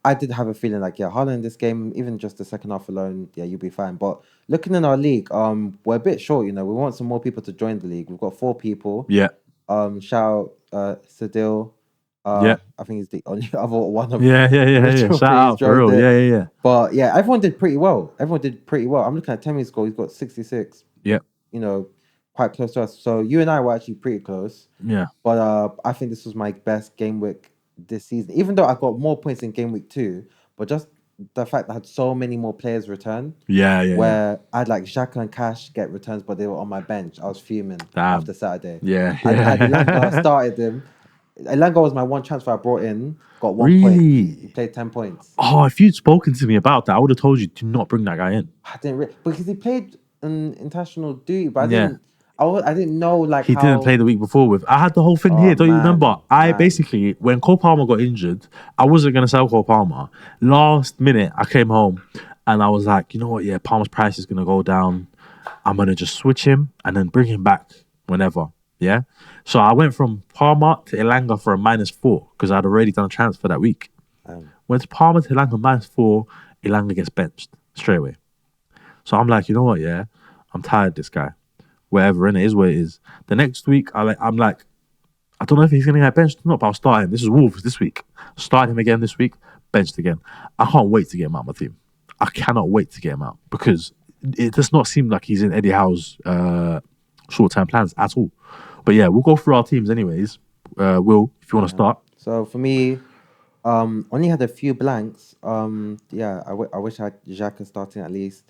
I did have a feeling like, Haaland this game, even just the second half alone, you'll be fine. But looking in our league, we're a bit short, We want some more people to join the league. We've got 4 people. Yeah. Shout Sadil. I think he's the only other one of Yeah. Shout out for real. Yeah. But everyone did pretty well. I'm looking at Temi's score. He's got 66. Yeah. Quite close to us. So you and I were actually pretty close. Yeah. But I think this was my best game week this season. Even though I got more points in game week 2, but just the fact that I had so many more players return. Where I had like Xhaka and Cash get returns, but they were on my bench. I was fuming after Saturday. Yeah. I started him. Elanga was my one transfer I brought in. Got 1 point. He played 10 points. Oh, if you'd spoken to me about that, I would have told you do not bring that guy in. I didn't because he played in international duty, but I didn't know he didn't play the week before with. I had the whole thing here. Don't you remember? Basically, when Cole Palmer got injured, I wasn't gonna sell Cole Palmer. Last minute, I came home and I was like, you know what? Yeah, Palmer's price is gonna go down. I'm gonna just switch him and then bring him back whenever. Yeah. So I went from Palmer to Elanga for a -4 because I'd already done a transfer that week. Went to Palmer to Elanga -4. Elanga gets benched straight away. So I'm like, you know what? Yeah, I'm tired of this guy. Whatever, and it is what it is. The next week, I'm like, I don't know if he's going to get benched or not, but I'll start him. This is Wolves this week. Start him again this week, benched again. I can't wait to get him out of my team. I cannot wait to get him out because it does not seem like he's in Eddie Howe's short-term plans at all. But yeah, we'll go through our teams anyways. Will, if you want to start. So for me, only had a few blanks. I wish I had Xhaka starting at least.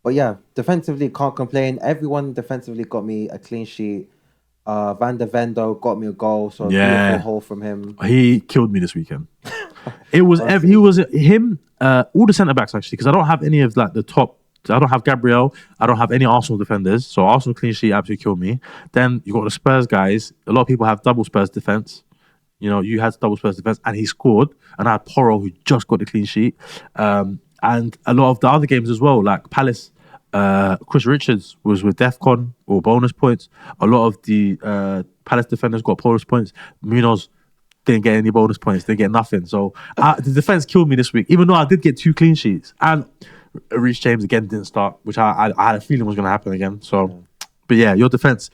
But yeah, defensively, can't complain. Everyone defensively got me a clean sheet. Van der Vendo got me a goal, so a beautiful hole from him. He killed me this weekend. It was him. All the centre backs actually, because I don't have any of like the top. I don't have Gabriel. I don't have any Arsenal defenders. So Arsenal clean sheet absolutely killed me. Then you got the Spurs guys. A lot of people have double Spurs defense. You know, you had double Spurs defense, and he scored. And I had Porro who just got the clean sheet. And a lot of the other games as well, like Palace. Chris Richards was with DEFCON or bonus points. A lot of the Palace defenders got bonus points. Munoz didn't get any bonus points. Didn't get nothing. So the defense killed me this week, even though I did get 2 clean sheets. And Reece James again didn't start, which I had a feeling was going to happen again. So, but yeah, your defense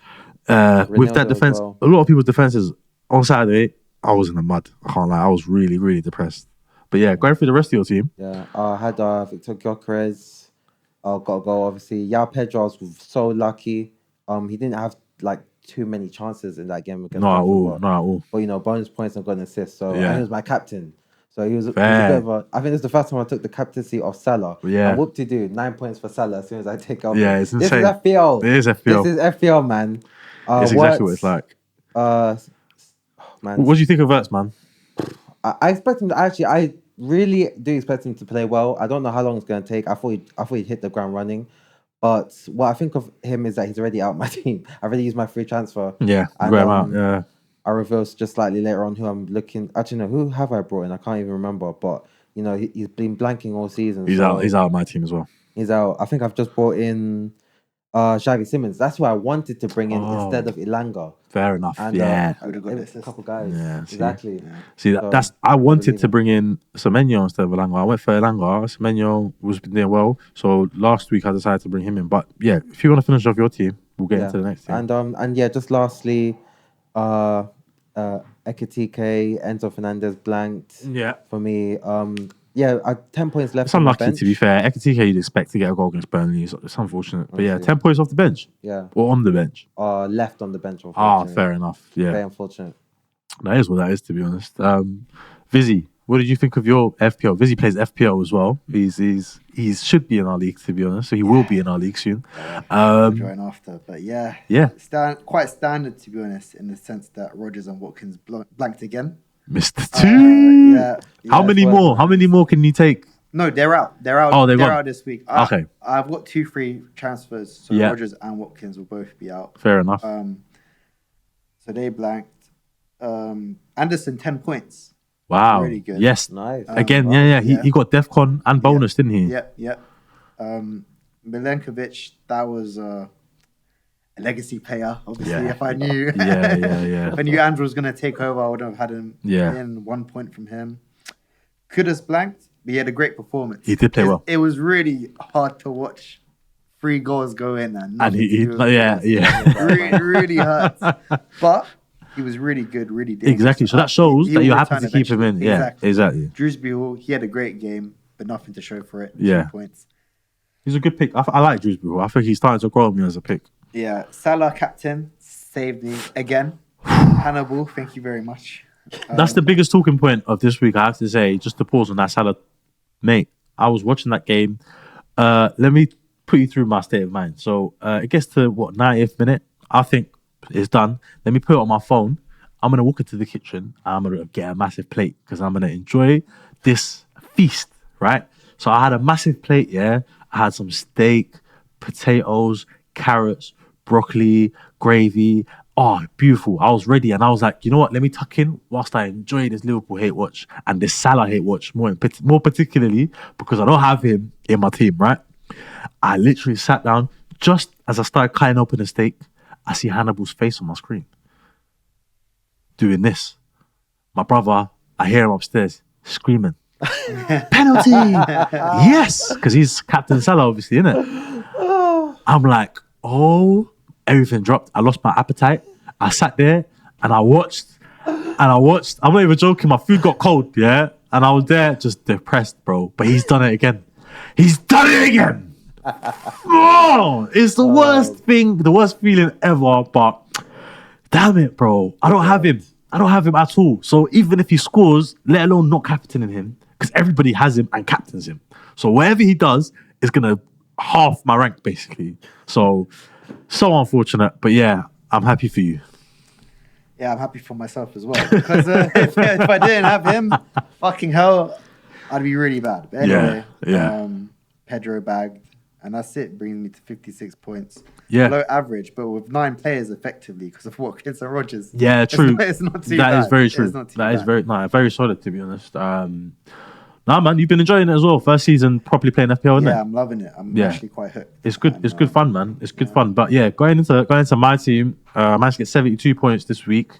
with that defense, a lot of people's defenses on Saturday, I was in the mud. I can't lie. I was really, really depressed. But yeah, going through the rest of your team. Yeah, I had Victor Gyökeres. Got a goal, obviously. Yao Pedro was so lucky. He didn't have like too many chances in that game against Not at all. But you know, bonus points and got an assist. So yeah. he was my captain. So he was a bit of a. I think this is the first time I took the captaincy of Salah. Yeah. And whoop-de-doo, 9 points for Salah as soon as I take over. Yeah, it's insane. This is FPL. It is FPL. This is FPL, man. It's exactly what it's like. Man. What do you think of Wirtz, man? I expect him to I really do expect him to play well. I don't know how long it's going to take. I thought he'd hit the ground running. But what I think of him is that he's already out of my team. I already used my free transfer. Yeah, and, got him out. Yeah. I revealed just slightly later on who I'm looking. Actually, no, who have I brought in? I can't even remember. But you know, he's been blanking all season. He's out. He's out of my team as well. He's out. I think I've just brought in Xavi Simons. That's who I wanted to bring in instead of Ilanga. Fair enough. And, yeah, a couple guys. Yeah, exactly. See, that's I wanted to bring in Semenyo instead of Ilanga. I went for Ilanga. Semenyo was doing well, so last week I decided to bring him in. But yeah, if you want to finish off your team, we'll get into the next team. And just lastly, Ekitike, Enzo Fernandez blanked. Yeah, for me. I 10 points left. It's unlucky, to be fair. Ekitike, you'd expect to get a goal against Burnley. It's unfortunate. But yeah, 10 points off the bench. Yeah. Or on the bench. Left on the bench. Fair enough. Yeah. Very unfortunate. That is what that is, to be honest. Vizzy, what did you think of your FPL? Vizzy plays FPL as well. He should be in our league, to be honest. So he will be in our league soon. Join after. But yeah. Quite standard, to be honest, in the sense that Rodgers and Watkins blanked again. Mr. Two. How many more? How many more can you take? No, they're out. They're out. They're out this week. Okay. I've got 2 free transfers, so Rodgers and Watkins will both be out. Fair enough. So they blanked. Anderson 10 points. Wow. Really good. Yes. Nice. Again, He got DEFCON and bonus, didn't he? Yep. Milenkovic, that was a legacy player, obviously. If I knew if I knew Andrew was going to take over, I would have had him in 1 point from him. Kudus blanked, but he had a great performance. He did play well. It was really hard to watch 3 goals go in and he really hurts. But he was really good, really dangerous. Exactly. So that shows that you're happy to keep him in. Yeah, exactly. Dewsbury Hall, he had a great game, but nothing to show for it. 2 points. He's a good pick. I like Dewsbury Hall. I think he's starting to grow on me as a pick. Yeah, Salah captain saved me again. Hannibal, thank you very much. That's the biggest talking point of this week, I have to say. Just to pause on that, Salah, mate. I was watching that game. Let me put you through my state of mind. So it gets to 90th minute. I think it's done. Let me put it on my phone. I'm gonna walk into the kitchen. I'm gonna get a massive plate because I'm gonna enjoy this feast, right? So I had a massive plate. Yeah, I had some steak, potatoes, carrots, broccoli, gravy. Oh, beautiful. I was ready and I was like, you know what? Let me tuck in whilst I enjoy this Liverpool hate watch and this Salah hate watch more particularly because I don't have him in my team, right? I literally sat down just as I started cutting open the steak. I see Hannibal's face on my screen doing this. My brother, I hear him upstairs screaming, Penalty! Yes! Because he's Captain Salah, obviously, isn't it? I'm like, oh, everything dropped. I lost my appetite. I sat there and I watched. I'm not even joking. My food got cold, yeah? And I was there just depressed, bro. But he's done it again. Oh, it's the worst thing, the worst feeling ever. But damn it, bro. I don't have him at all. So even if he scores, let alone not captaining him, because everybody has him and captains him. So whatever he does is going to half my rank, basically. So unfortunate. But yeah, I'm happy for you. Yeah, I'm happy for myself as well. Because if I didn't have him, fucking hell, I'd be really bad. But anyway, Pedro bagged, and that's it, bringing me to 56 points. Yeah. Below average, but with 9 players effectively because of Watkins and Rodgers. Yeah, true. It's not too bad. That is very true. That is very solid, to be honest. Nah, man, you've been enjoying it as well. First season properly playing FPL, isn't it? Yeah, I'm loving it. I'm actually quite hooked. It's good. It's good fun, man. It's good fun. But yeah, going into my team, I managed to get 72 points this week.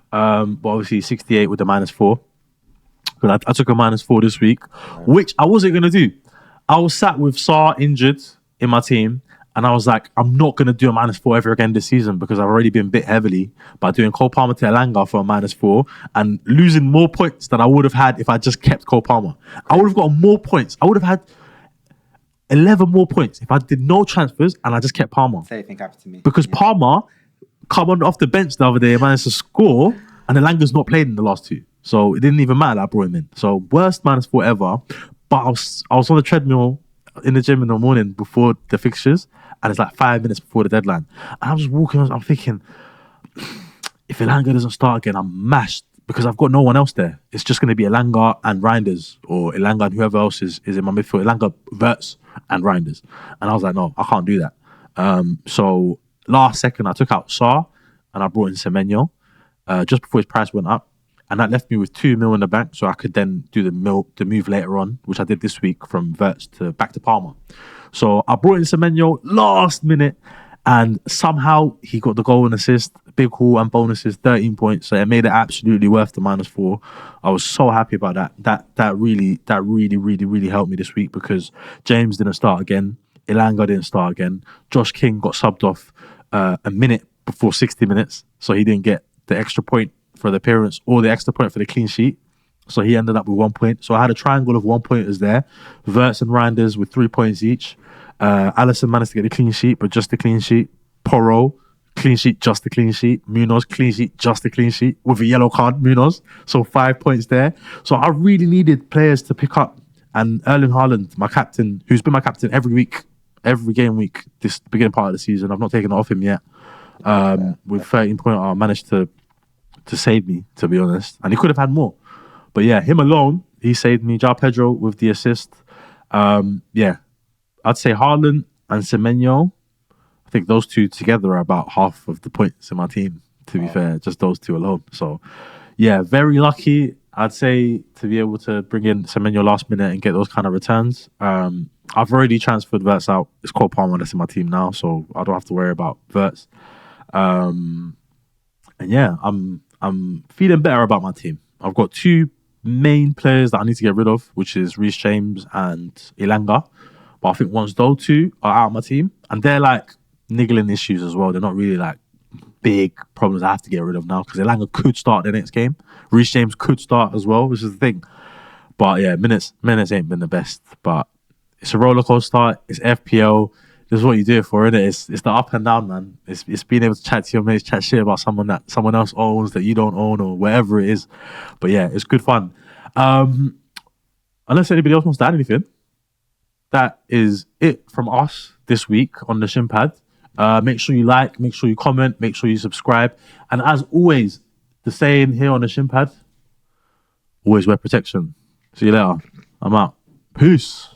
But obviously 68 with the -4. But I took a -4 this week, which I wasn't gonna do. I was sat with Sarr injured in my team, and I was like, I'm not gonna do a -4 ever again this season because I've already been bit heavily by doing Cole Palmer to Elanga for a -4 and losing more points than I would have had if I just kept Cole Palmer. I would have got more points. I would have had 11 more points if I did no transfers and I just kept Palmer. Same thing happened to me. Because Palmer come on off the bench the other day and managed to score, and Elanga's not played in the last 2. So it didn't even matter that I brought him in. So worst -4 ever. But I was on the treadmill in the gym in the morning before the fixtures, and it's like 5 minutes before the deadline. And I'm just walking, I'm thinking, if Elanga doesn't start again, I'm mashed because I've got no one else there. It's just going to be Elanga and Reinders, or Elanga and whoever else is in my midfield. Elanga, Wirtz, and Reinders. And I was like, no, I can't do that. So last second, I took out Sarr and I brought in Semenyo just before his price went up. And that left me with 2 mil in the bank, so I could then do the move later on, which I did this week from Wirtz back to Palmer. So I brought in Semenyo last minute, and somehow he got the goal and assist, big haul and bonuses, 13 points. So it made it absolutely worth the -4. I was so happy about that. That really helped me this week because James didn't start again, Elanga didn't start again, Josh King got subbed off a minute before 60 minutes, so he didn't get the extra point for the appearance or the extra point for the clean sheet. So he ended up with 1 point. So I had a triangle of 1 pointers there. Wirtz and Reinders with 3 points each. Allison managed to get the clean sheet, but just the clean sheet. Porro, clean sheet, just the clean sheet. Munoz, clean sheet, just the clean sheet with a yellow card, Munoz. So 5 points there. So I really needed players to pick up. And Erling Haaland, my captain, who's been my captain every game week, this beginning part of the season. I've not taken it off him yet. With 13 points, I managed to save me, to be honest. And he could have had more. But yeah, him alone, he saved me. João Pedro with the assist. I'd say Haaland and Semenyo. I think those two together are about half of the points in my team, to be fair. Just those two alone. So yeah, very lucky, I'd say, to be able to bring in Semenyo last minute and get those kind of returns. I've already transferred Wirtz out. It's Cole Palmer that's in my team now, so I don't have to worry about Wirtz. And yeah, I'm feeling better about my team. I've got 2 main players that I need to get rid of, which is Reece James and Elanga. But I think once those 2 are out of my team, and they're like niggling issues as well, they're not really like big problems I have to get rid of now, because Elanga could start the next game. Reece James could start as well, which is the thing. But yeah, minutes ain't been the best. But it's a roller coaster. It's FPL. This is what you do it for, isn't it? It's the up and down, man. It's being able to chat to your mates, chat shit about someone that someone else owns that you don't own, or whatever it is. But yeah, it's good fun. Unless anybody else wants to add anything, that is it from us this week on the Shin Pad. Make sure you like, make sure you comment, make sure you subscribe. And as always, the saying here on the Shin Pad, always wear protection. See you later. I'm out. Peace.